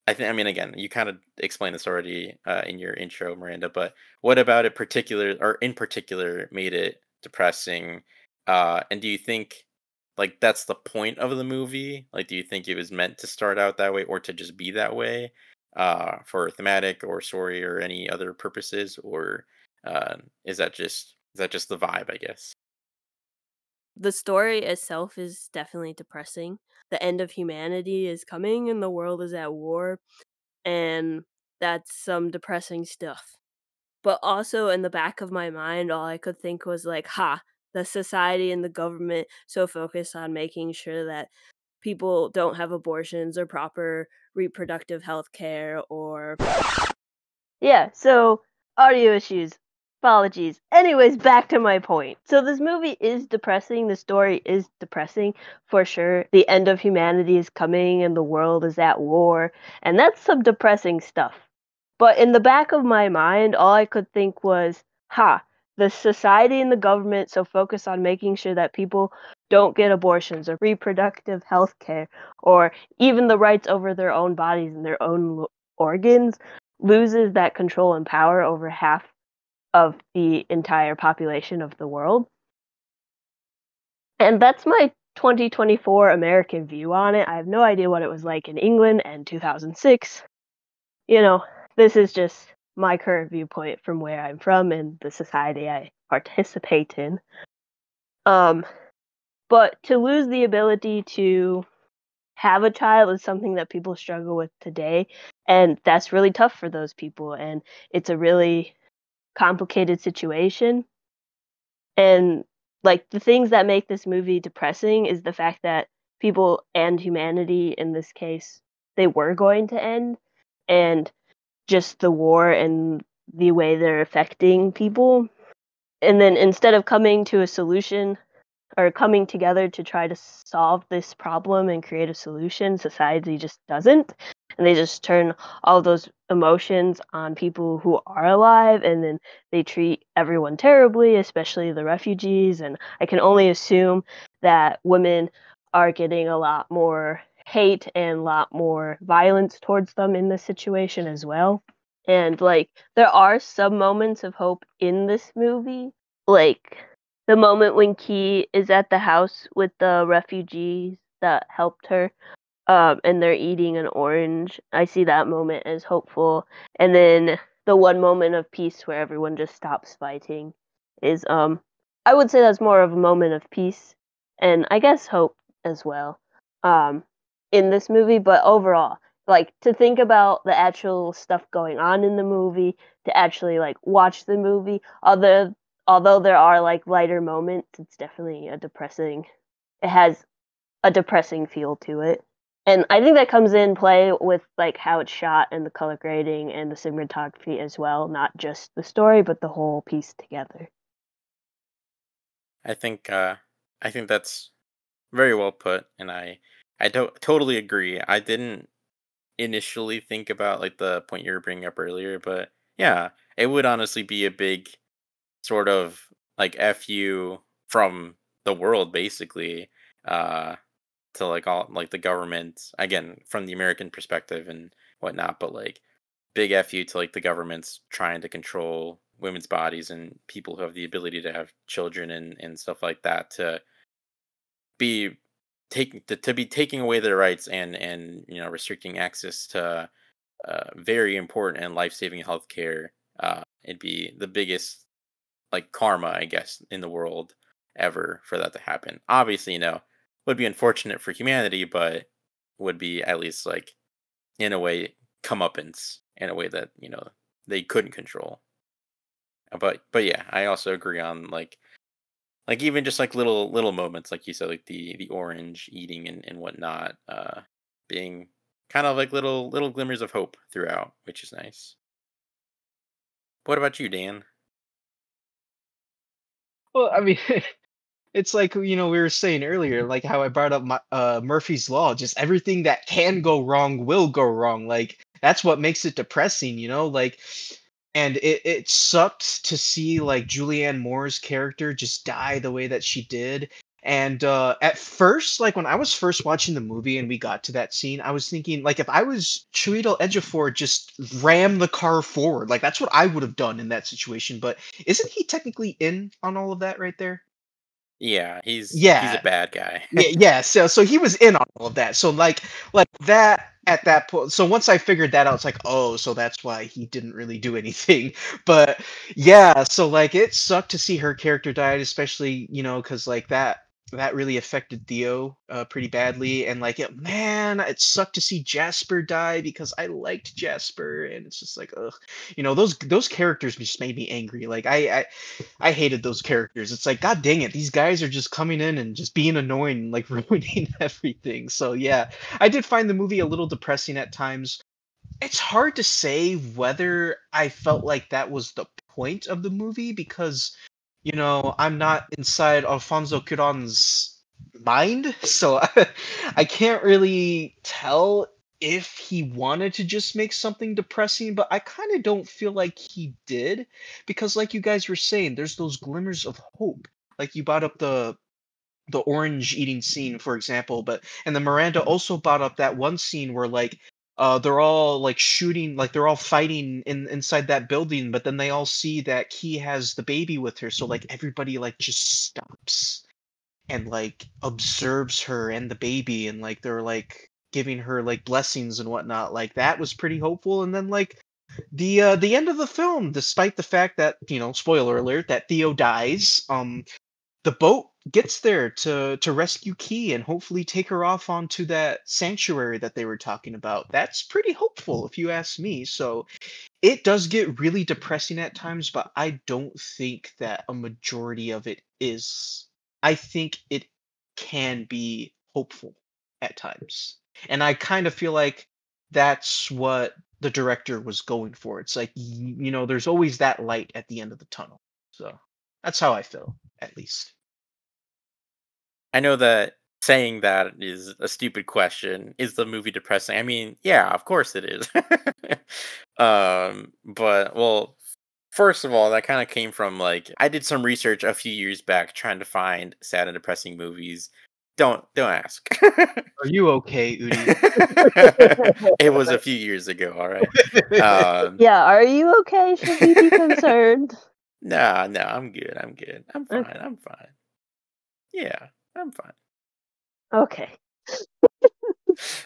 I mean, again, you kind of explained this already in your intro, Miranda, but what about it particular or in particular made it depressing? And do you think like that's the point of the movie? Like, do you think it was meant to start out that way or to just be that way for thematic or story or any other purposes, or is that just the vibe? I guess. The story itself is definitely depressing. The end of humanity is coming and the world is at war, and that's some depressing stuff. But also in the back of my mind, all I could think was like, ha, the society and the government so focused on making sure that people don't have abortions or proper reproductive health care or yeah, so audio issues. Apologies. Anyways, back to my point. So this movie is depressing. The story is depressing for sure. The end of humanity is coming and the world is at war. And that's some depressing stuff. But in the back of my mind, all I could think was, ha, the society and the government so focused on making sure that people don't get abortions or reproductive health care or even the rights over their own bodies and their own organs loses that control and power over half of the entire population of the world. And that's my 2024 American view on it. I have no idea what it was like in England and 2006. This is just my current viewpoint from where I'm from and the society I participate in. But to lose the ability to have a child is something that people struggle with today, and that's really tough for those people, and it's a really complicated situation. And like the things that make this movie depressing is the fact that people and humanity in this case they were going to end, and just the war and the way they're affecting people. And then instead of coming to a solution are coming together to try to solve this problem and create a solution. Society just doesn't. And they just turn all those emotions on people who are alive, and then they treat everyone terribly, especially the refugees. And I can only assume that women are getting a lot more hate and a lot more violence towards them in this situation as well. And like there are some moments of hope in this movie. Like the moment when Key is at the house with the refugees that helped her, and they're eating an orange. I see that moment as hopeful. And then the one moment of peace where everyone just stops fighting is I would say that's more of a moment of peace and I guess hope as well. Um in this movie, but overall, like to think about the actual stuff going on in the movie, to actually like watch the movie, although there are like lighter moments, it's definitely a depressing it has a depressing feel to it. And I think that comes in play with like how it's shot and the color grading and the cinematography as well, not just the story, but the whole piece together. I think I think that's very well put, and I don't totally agree. I didn't initially think about like the point you were bringing up earlier, but yeah, it would honestly be a big sort of like fu from the world basically, uh to like all like the government again from the American perspective and whatnot, but like big fu to like the government's trying to control women's bodies and people who have the ability to have children and stuff like that to be to be taking away their rights and restricting access to very important and life-saving healthcare. It'd be the biggest like karma, I guess, in the world ever for that to happen. Obviously, would be unfortunate for humanity, but would be at least like in a way comeuppance in a way that they couldn't control. But yeah, I also agree on like even just like little moments like you said, like the orange eating and whatnot, being kind of like little glimmers of hope throughout, which is nice. What about you, Dan? Well, I mean, it's like, we were saying earlier, like how I brought up Murphy's Law. Just everything that can go wrong will go wrong. Like that's what makes it depressing, Like, and it sucked to see like Julianne Moore's character just die the way that she did. And at first, like when I was first watching the movie and we got to that scene, I was thinking like if I was Chiwetel Ejiofor, just ram the car forward. Like that's what I would have done in that situation. But isn't he technically in on all of that right there? Yeah, he's a Yeah, bad guy. yeah. So he was in on all of that. So like that at that point. So once I figured that out, it's like, oh, so that's why he didn't really do anything. But yeah, so like it sucked to see her character die, especially because like that really affected Theo pretty badly, and like man, it sucked to see Jasper die because I liked Jasper, and it's just like, ugh, those characters just made me angry. Like I hated those characters. It's like, God dang it, these guys are just coming in and just being annoying and like ruining everything. So yeah, I did find the movie a little depressing at times. It's hard to say whether I felt like that was the point of the movie because, I'm not inside Alfonso Cuarón's mind, so I can't really tell if he wanted to just make something depressing, but I kind of don't feel like he did because like you guys were saying, there's those glimmers of hope. Like you brought up the orange eating scene, for example, but and then Miranda also brought up that one scene where like they're all like shooting, like they're all fighting inside that building, but then they all see that Key has the baby with her, so like everybody like just stops and like observes her and the baby, and like they're like giving her like blessings and whatnot. Like that was pretty hopeful. And then like the end of the film, despite the fact that, spoiler alert, that Theo dies, the boat gets there to rescue Key and hopefully take her off onto that sanctuary that they were talking about. That's pretty hopeful if you ask me. So it does get really depressing at times, but I don't think that a majority of it is. I think it can be hopeful at times. And I kind of feel like that's what the director was going for. It's like, there's always that light at the end of the tunnel. So that's how I feel, at least. I know that saying that is a stupid question. Is the movie depressing? I mean, yeah, of course it is. But well, first of all, that kind of came from like I did some research a few years back trying to find sad and depressing movies. Don't ask. Are you okay, Udi? It was a few years ago, all right. Um, Yeah, are you okay? Should we be concerned? no, I'm good. I'm good. I'm fine. Okay. I'm fine. Yeah, I'm fine. Okay.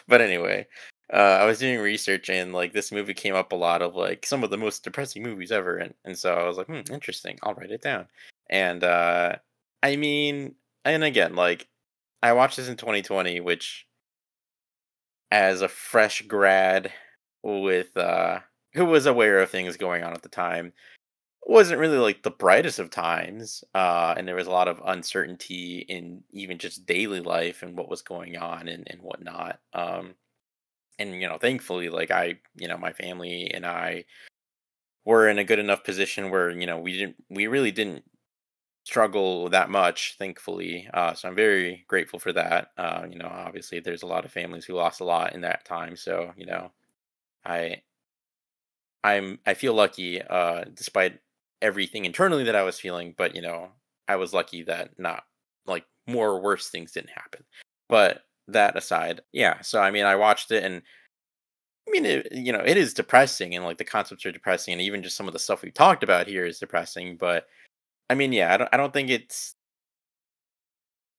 But anyway, I was doing research and like this movie came up a lot of like some of the most depressing movies ever, and so I was like, interesting. I'll write it down. And I mean, and again, like I watched this in 2020, which as a fresh grad with who was aware of things going on at the time wasn't really like the brightest of times, and there was a lot of uncertainty in even just daily life and what was going on and whatnot. And thankfully, like my family and I were in a good enough position where we really didn't struggle that much, thankfully. So I'm very grateful for that. Obviously there's a lot of families who lost a lot in that time, so I I feel lucky, despite everything internally that I was feeling, but I was lucky that not like more worse things didn't happen. But that aside, yeah. So I mean, I watched it, and I mean, it is depressing, and like the concepts are depressing, and even just some of the stuff we talked about here is depressing. But I mean, yeah, I don't think it's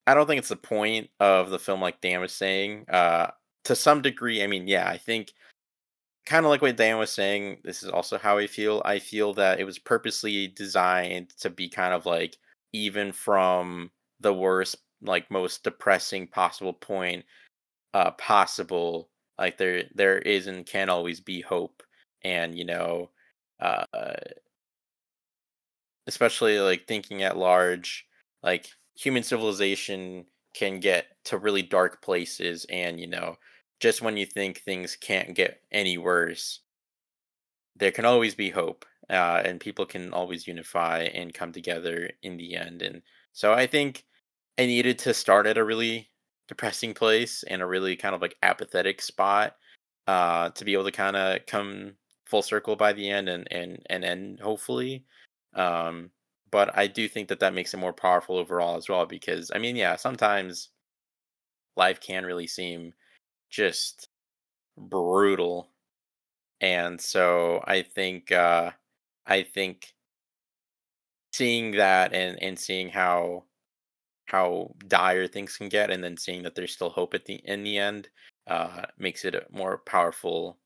the point of the film, like Dan was saying. To some degree, I mean, yeah, I think kind of like what Dan was saying, this is also how I feel. I feel that it was purposely designed to be kind of like even from the worst, like most depressing possible point possible. Like there is and can always be hope, and uh, especially like thinking at large, like human civilization can get to really dark places, and just when you think things can't get any worse, there can always be hope, and people can always unify and come together in the end. And so I think I needed to start at a really depressing place and a really kind of like apathetic spot, to be able to kind of come full circle by the end and end hopefully. Um, but I do think that that makes it more powerful overall as well, because I mean, yeah, sometimes life can really seem just brutal, and so I think seeing that and seeing how dire things can get, and then seeing that there's still hope in the end, makes it a more powerful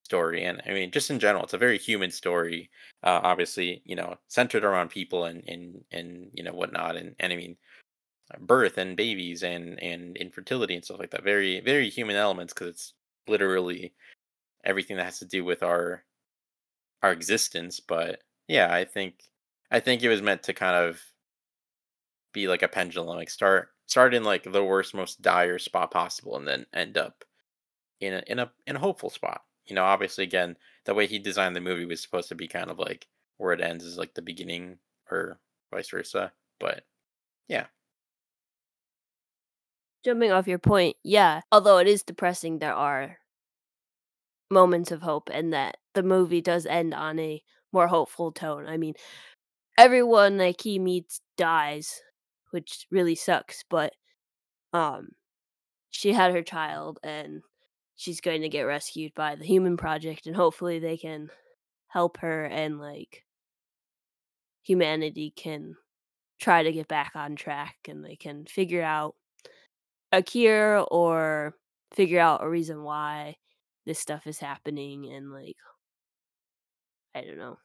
story. And I mean, just in general, it's a very human story. Obviously, centered around people and whatnot, and I mean, birth and babies and infertility and stuff like that. Very very human elements, because it's literally everything that has to do with our existence. But yeah, I think it was meant to kind of be like a pendulum, like start in like the worst, most dire spot possible, and then end up in a hopeful spot. Obviously, again, the way he designed the movie was supposed to be kind of like where it ends is like the beginning, or vice versa. But yeah. Jumping off your point, yeah, although it is depressing, there are moments of hope, and that the movie does end on a more hopeful tone. I mean, everyone like he meets dies, which really sucks, but um she had her child, and she's going to get rescued by the human project, and hopefully they can help her, and like humanity can try to get back on track, and they can figure out a cure or figure out a reason why this stuff is happening. And like, I don't know,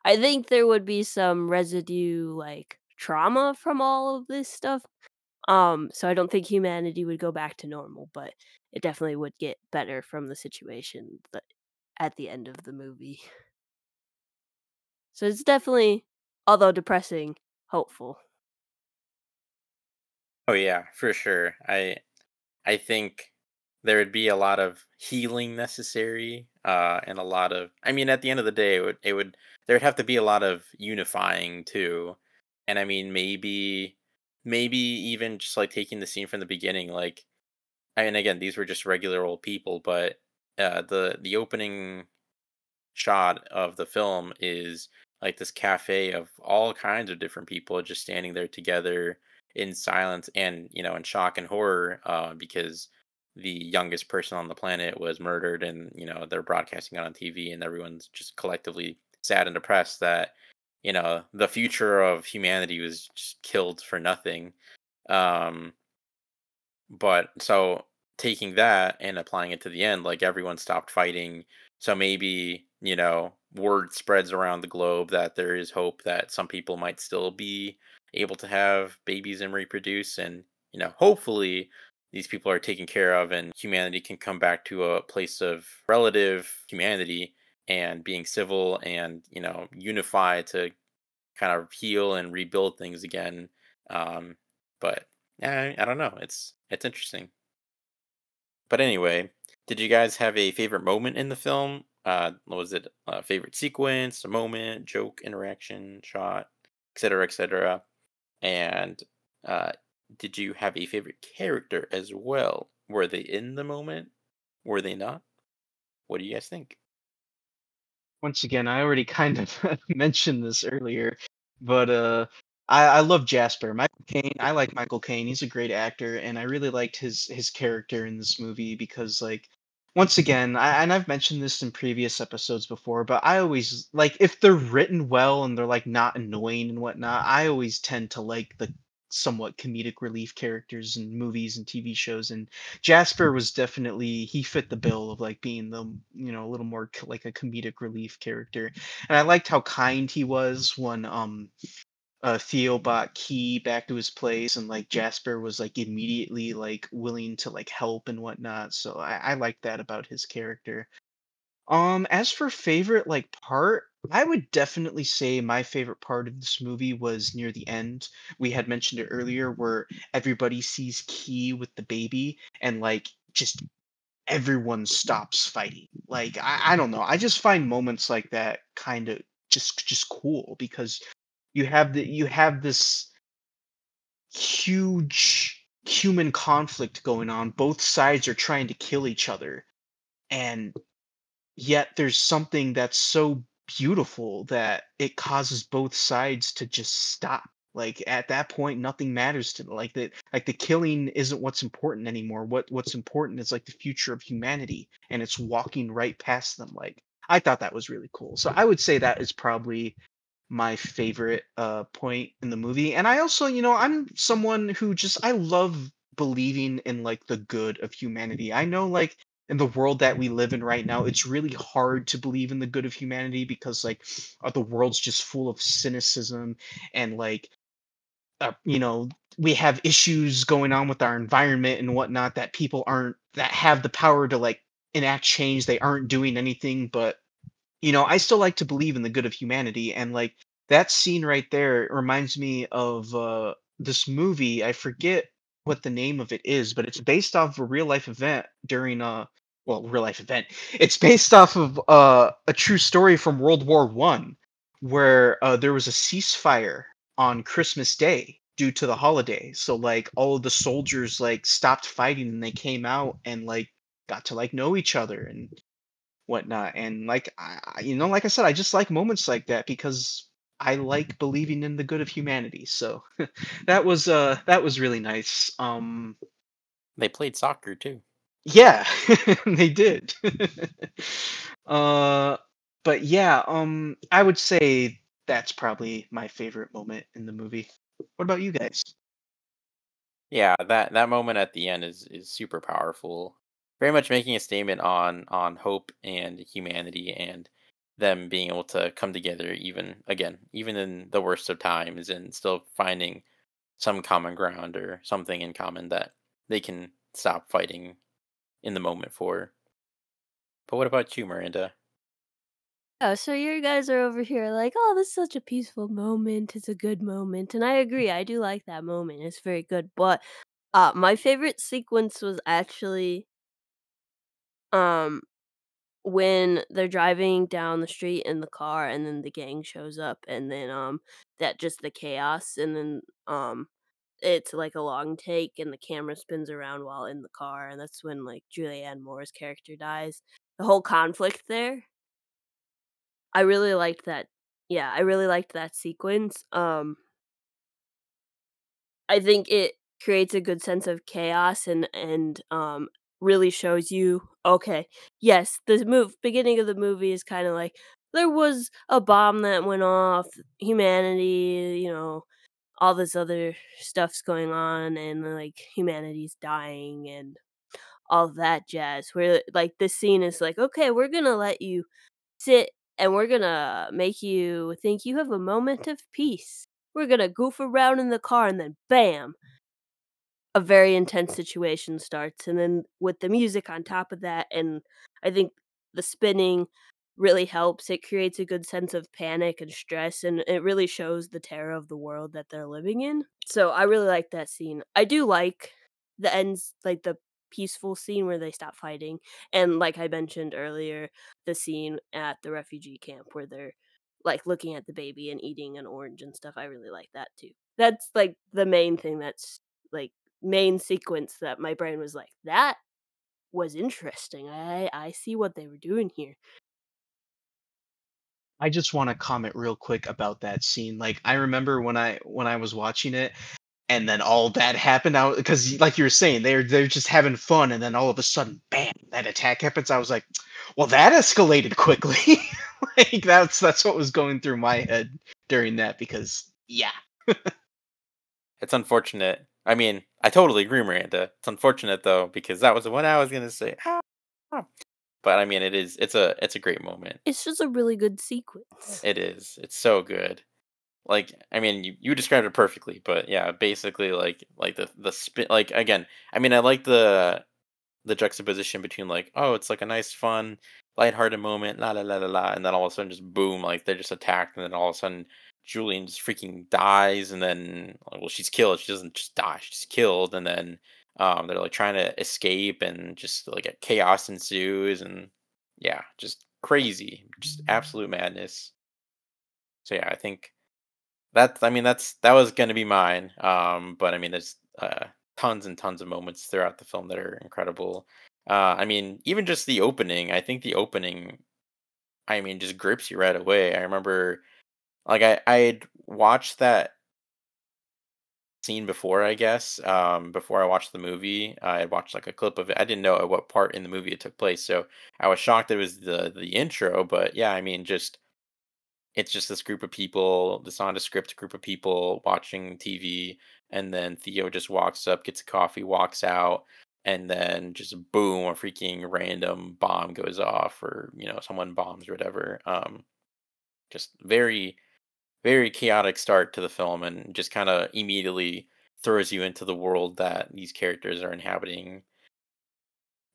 I think there would be some residue, like trauma from all of this stuff. So I don't think humanity would go back to normal, but it definitely would get better from the situation that at the end of the movie. So it's definitely, although depressing, hopeful. Oh yeah, for sure. I think there would be a lot of healing necessary, and a lot of, I mean, at the end of the day, there'd have to be a lot of unifying too. And I mean, maybe even just like taking the scene from the beginning, like, and again, these were just regular old people, but the opening shot of the film is like this cafe of all kinds of different people just standing there together in silence and in shock and horror, because the youngest person on the planet was murdered, and they're broadcasting it on TV, and everyone's just collectively sad and depressed that the future of humanity was just killed for nothing. um but so taking that and applying it to the end, like everyone stopped fighting. So maybe, word spreads around the globe that there is hope that some people might still be able to have babies and reproduce. And, hopefully these people are taken care of and humanity can come back to a place of relative humanity and being civil and, unify to kind of heal and rebuild things again. But yeah, I don't know. It's interesting. But anyway, did you guys have a favorite moment in the film? Was it a favorite sequence, a moment, joke, interaction, shot, etc., etc.? And uh, did you have a favorite character as well? Were they in the moment? Were they not? What do you guys think? Once again, I already kind of mentioned this earlier, but I love Jasper. Michael Caine. I like Michael Caine. He's a great actor, and I really liked his character in this movie because once again, and I've mentioned this in previous episodes before, but I always like if they're written well and they're like not annoying and whatnot. I always tend to like the somewhat comedic relief characters in movies and TV shows, and Jasper was definitely he fit the bill of like being the a little more like a comedic relief character, and I liked how kind he was when Theo brought Key back to his place, and like Jasper was like immediately like willing to like help and whatnot. So I like that about his character. As for favorite like part, I would definitely say my favorite part of this movie was near the end. We had mentioned it earlier where everybody sees Key with the baby and like just everyone stops fighting. Like I don't know. I just find moments like that kind of just cool because you have this huge human conflict going on. Both sides are trying to kill each other. And yet there's something that's so beautiful that it causes both sides to just stop. Like at that point nothing matters to like the killing isn't what's important anymore. What's important is like the future of humanity, and it's walking right past them. Like I thought that was really cool, so I would say that is probably my favorite point in the movie. And I also, I'm someone who just I love believing in like the good of humanity. I know like in the world that we live in right now, it's really hard to believe in the good of humanity because like the world's just full of cynicism and like we have issues going on with our environment and whatnot that people aren't that have the power to like enact change. They aren't doing anything, but I still like to believe in the good of humanity, and like that scene right there reminds me of this movie. I forget what the name of it is, but it's based off of a real life event during well, real life event. It's based off of a true story from World War I, where there was a ceasefire on Christmas Day due to the holiday. So like all of the soldiers like stopped fighting and they came out and like got to like know each other and whatnot. And like like I said, I just like moments like that because I like believing in the good of humanity. So that was really nice. They played soccer too. Yeah, they did. uh but yeah, I would say that's probably my favorite moment in the movie. What about you guys? Yeah, that moment at the end is super powerful. Very much making a statement on hope and humanity and them being able to come together even in the worst of times and still finding some common ground or something in common that they can stop fighting in the moment for. But what about you, Miranda? Yeah, so you guys are over here like, "Oh, this is such a peaceful moment. It's a good moment." And I agree. I do like that moment. It's very good. But my favorite sequence was actually um when they're driving down the street in the car and then the gang shows up and then that just the chaos and then it's like a long take and the camera spins around while in the car, and that's when like Julianne Moore's character dies. The whole conflict there, I really liked that. Yeah, I really liked that sequence. I think it creates a good sense of chaos and really shows you, okay, yes, the beginning of the movie is kind of like there was a bomb that went off, humanity, all this other stuff's going on and like humanity's dying and all that jazz. Where like this scene is like, okay, we're gonna let you sit and we're gonna make you think you have a moment of peace. We're gonna goof around in the car and then bam, a very intense situation starts, and then with the music on top of that, and I think the spinning really helps. It creates a good sense of panic and stress, and it really shows the terror of the world that they're living in. So I really like that scene. I do like the ends, like the peaceful scene where they stop fighting, and like I mentioned earlier, the scene at the refugee camp where they're like looking at the baby and eating an orange and stuff. I really like that too. That's like the main thing that's like main sequence that my brain was like, "That was interesting. I see what they were doing here." I just want to comment real quick about that scene. Like I remember when I was watching it, and then all that happened out because like you were saying, they're just having fun, and then all of a sudden, bam, that attack happens. I was like, well, that escalated quickly. Like that's what was going through my head during that because yeah. It's unfortunate. I mean, I totally agree, Miranda. It's unfortunate though because that was what I was gonna say. Ah, ah. But I mean, it's a great moment. It's just a really good sequence. It is. It's so good. Like, I mean, you described it perfectly, but yeah, basically like the spin like again, I mean, I like the juxtaposition between like, oh, it's like a nice, fun, lighthearted moment, la la la la la, and then all of a sudden just boom, like they're just attacked, and then all of a sudden Julian just freaking dies, and then well, she's killed. She doesn't just die; she's killed, and then they're like trying to escape, and just like a chaos ensues, and yeah, just crazy, just absolute madness. So yeah, I think that was gonna be mine. But I mean, there's tons and tons of moments throughout the film that are incredible. I mean, even just the opening. I think the opening, I mean, just grips you right away. I remember, like, I'd watched that scene before, I guess. Before I watched the movie, I had watched like a clip of it. I didn't know at what part in the movie it took place, so I was shocked that it was the intro. But yeah, I mean, just it's just this group of people, this nondescript group of people watching TV, and then Theo just walks up, gets a coffee, walks out, and then just boom, a freaking random bomb goes off, or someone bombs or whatever. Just very, very chaotic start to the film, and just kind of immediately throws you into the world that these characters are inhabiting.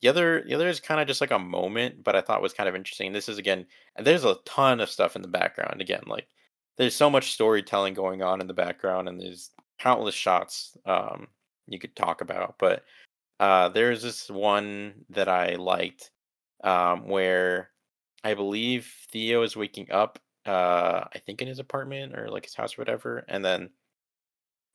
The other is kinda just like a moment, but I thought was kind of interesting. This is again and there's a ton of stuff in the background. Again, like, there's so much storytelling going on in the background, and there's countless shots, you could talk about, but, there's this one that I liked, where I believe Theo is waking up, I think in his apartment or, like, his house or whatever, and then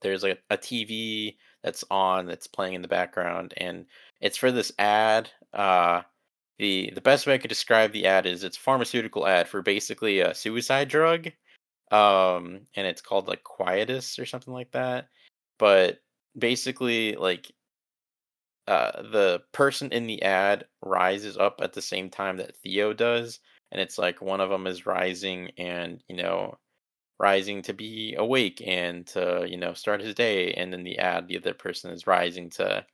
there's like a TV that's on that's playing in the background, and it's for this ad. The best way I could describe the ad is it's a pharmaceutical ad for basically a suicide drug. And it's called like Quietus or something like that. But basically, like the person in the ad rises up at the same time that Theo does, and it's like one of them is rising and rising to be awake and to start his day, and then the other person is rising to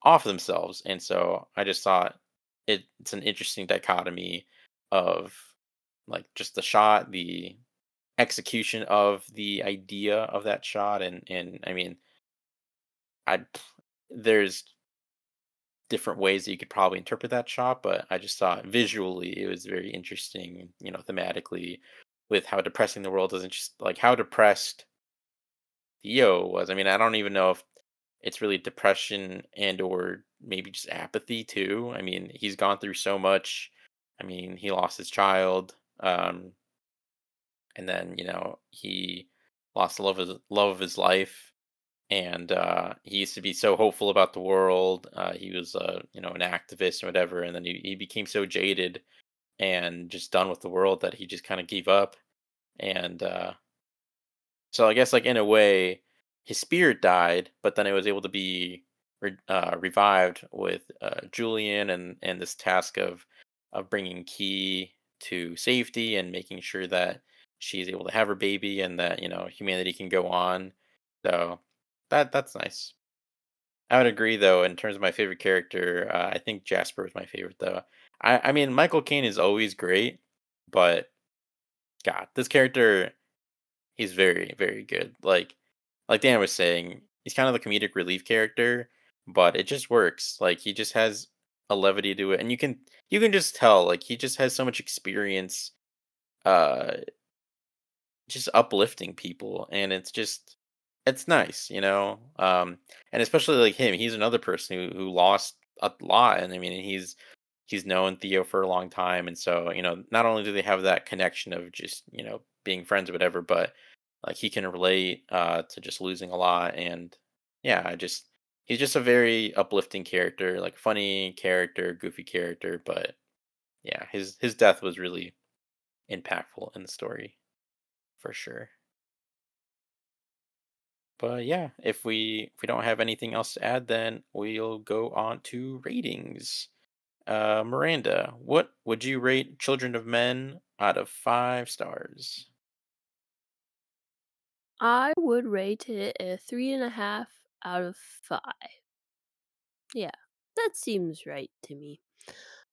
off themselves. And so I just thought it's an interesting dichotomy of like just the shot, the execution of the idea of that shot, and I mean, I there's different ways that you could probably interpret that shot, but I just thought visually it was very interesting, thematically, with how depressing the world is, and just like how depressed Theo was. I mean, I don't even know if it's really depression and or maybe just apathy too. I mean, he's gone through so much. I mean, he lost his child, and then he lost the love of his life, and he used to be so hopeful about the world. He was, an activist or whatever, and then he became so jaded and just done with the world that he just kind of gave up. And so I guess, like, in a way, his spirit died, but then it was able to be revived with Julian and this task of bringing Key to safety and making sure that she's able to have her baby and that humanity can go on. So that's nice. I would agree, though, in terms of my favorite character. I think Jasper was my favorite, though. I mean, Michael Caine is always great, but God, this character, he's very, very good. Like Dan was saying, he's kind of the comedic relief character, but it just works. Like, he just has a levity to it, and you can just tell, like, he just has so much experience, uh, just uplifting people, and it's nice, and especially like him, he's another person who lost a lot, and I mean, he's known Theo for a long time, and so not only do they have that connection of just being friends or whatever, but like he can relate to just losing a lot, and yeah, he's just a very uplifting character, like funny character, goofy character, but yeah, his death was really impactful in the story for sure. But yeah, if we don't have anything else to add, then we'll go on to ratings. Miranda, what would you rate Children of Men out of 5 stars? I would rate it a 3.5 out of 5. Yeah, that seems right to me.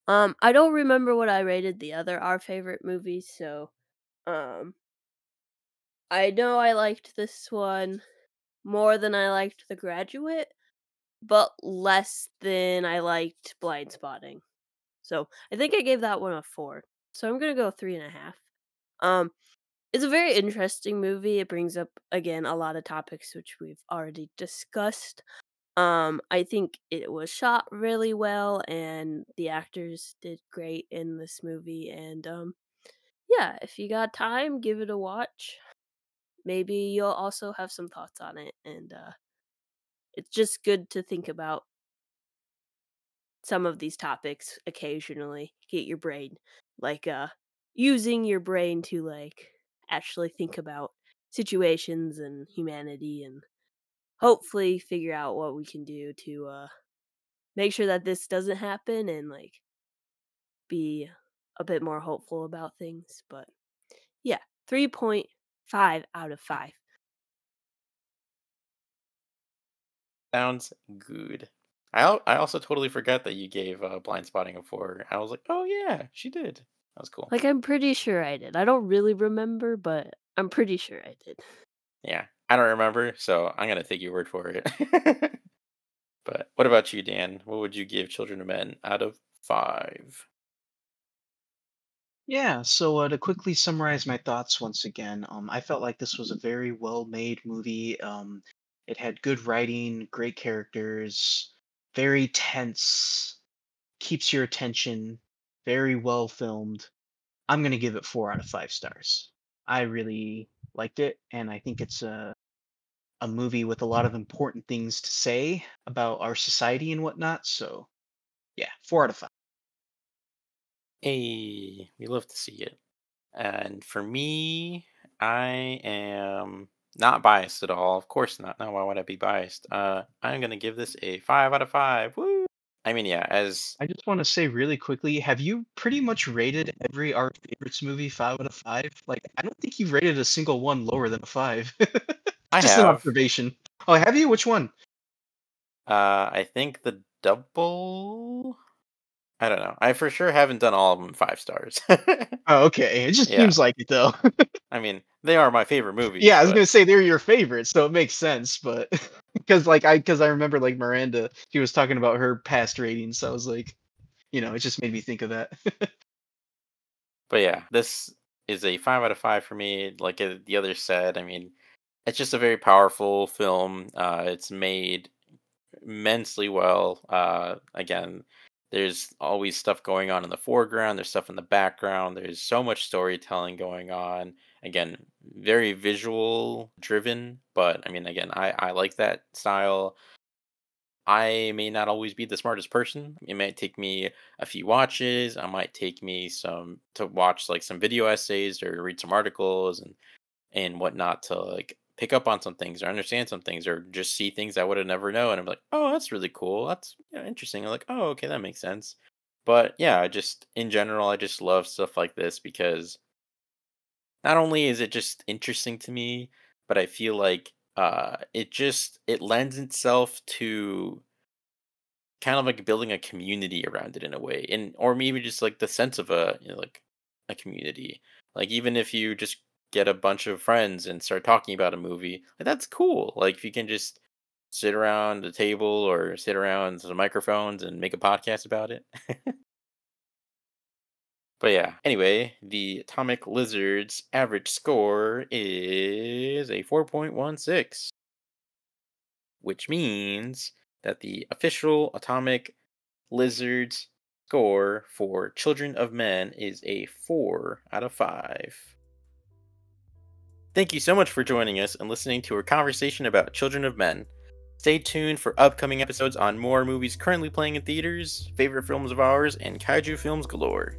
I don't remember what I rated the other our favorite movies, so um, I know I liked this one more than I liked The Graduate, but less than I liked Blind Spotting. So I think I gave that one a 4. So I'm gonna go 3.5. Um, it's a very interesting movie. It brings up again a lot of topics which we've already discussed. I think it was shot really well and the actors did great in this movie and yeah, if you got time, give it a watch. Maybe you'll also have some thoughts on it and it's just good to think about some of these topics occasionally. Get your brain like using your brain to like actually think about situations and humanity and hopefully figure out what we can do to make sure that this doesn't happen and like be a bit more hopeful about things. But yeah, 3.5 out of 5. Sounds good. I also totally forgot that you gave Blind Spotting a 4. I was like, oh yeah, she did. That was cool. Like I'm pretty sure I did. I don't really remember, but I'm pretty sure I did. Yeah, I don't remember, so I'm gonna take your word for it. But what about you, Dan? What would you give Children of Men out of 5? Yeah, so to quickly summarize my thoughts once again, I felt like this was a very well-made movie. It had good writing, great characters, very tense, keeps your attention, very well filmed. I'm gonna give it 4 out of 5 stars. I really liked it, and I think it's a movie with a lot of important things to say about our society and whatnot. So yeah, 4 out of 5. Hey, we love to see it. And for me, I am not biased at all. Of course not. No, why would I be biased? I'm gonna give this a 5 out of 5. Woo! I mean, yeah, as I just want to say really quickly, have you pretty much rated every Our Favorites movie 5 out of 5? Like, I don't think you've rated a single one lower than a 5. I Just an have, observation. Oh, have you? Which one? I think the double. I don't know. I for sure haven't done all of them 5 stars. Oh, okay. It just Yeah, seems like it though. I mean, they are my favorite movies, Yeah, I was but gonna say they're your favorites, so it makes sense. But because I remember like Miranda, she was talking about her past ratings, so I was like, it just made me think of that. yeah, this is a 5 out of 5 for me. Like the others said, I mean, it's just a very powerful film. It's made immensely well. Again, there's always stuff going on in the foreground. There's stuff in the background. There's so much storytelling going on. Again, very visual driven, but I mean, again, I like that style. I may not always be the smartest person. It might take me a few watches. I might take me some to watch like some video essays or read some articles and whatnot to like pick up on some things or understand some things or just see things I would have never known. And I'm like, oh, that's really cool. That's interesting. I'm like, oh, okay, that makes sense. But yeah, I just in general, I just love stuff like this because not only is it just interesting to me, but I feel like it lends itself to kind of like building a community around it in a way, and or maybe just like the sense of like a community. Like even if you just get a bunch of friends and start talking about a movie, like that's cool. Like if you can just sit around the table or sit around the microphones and make a podcast about it. But yeah, anyway, the Atomic Lizard's average score is a 4.16, which means that the official Atomic Lizard's score for Children of Men is a 4 out of 5. Thank you so much for joining us and listening to our conversation about Children of Men. Stay tuned for upcoming episodes on more movies currently playing in theaters, favorite films of ours, and kaiju films galore.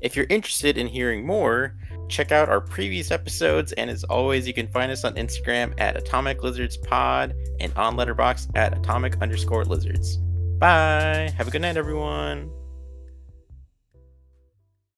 If you're interested in hearing more, check out our previous episodes, and as always, you can find us on Instagram at atomiclizardspod and on Letterboxd at atomic_lizards. Bye! Have a good night, everyone!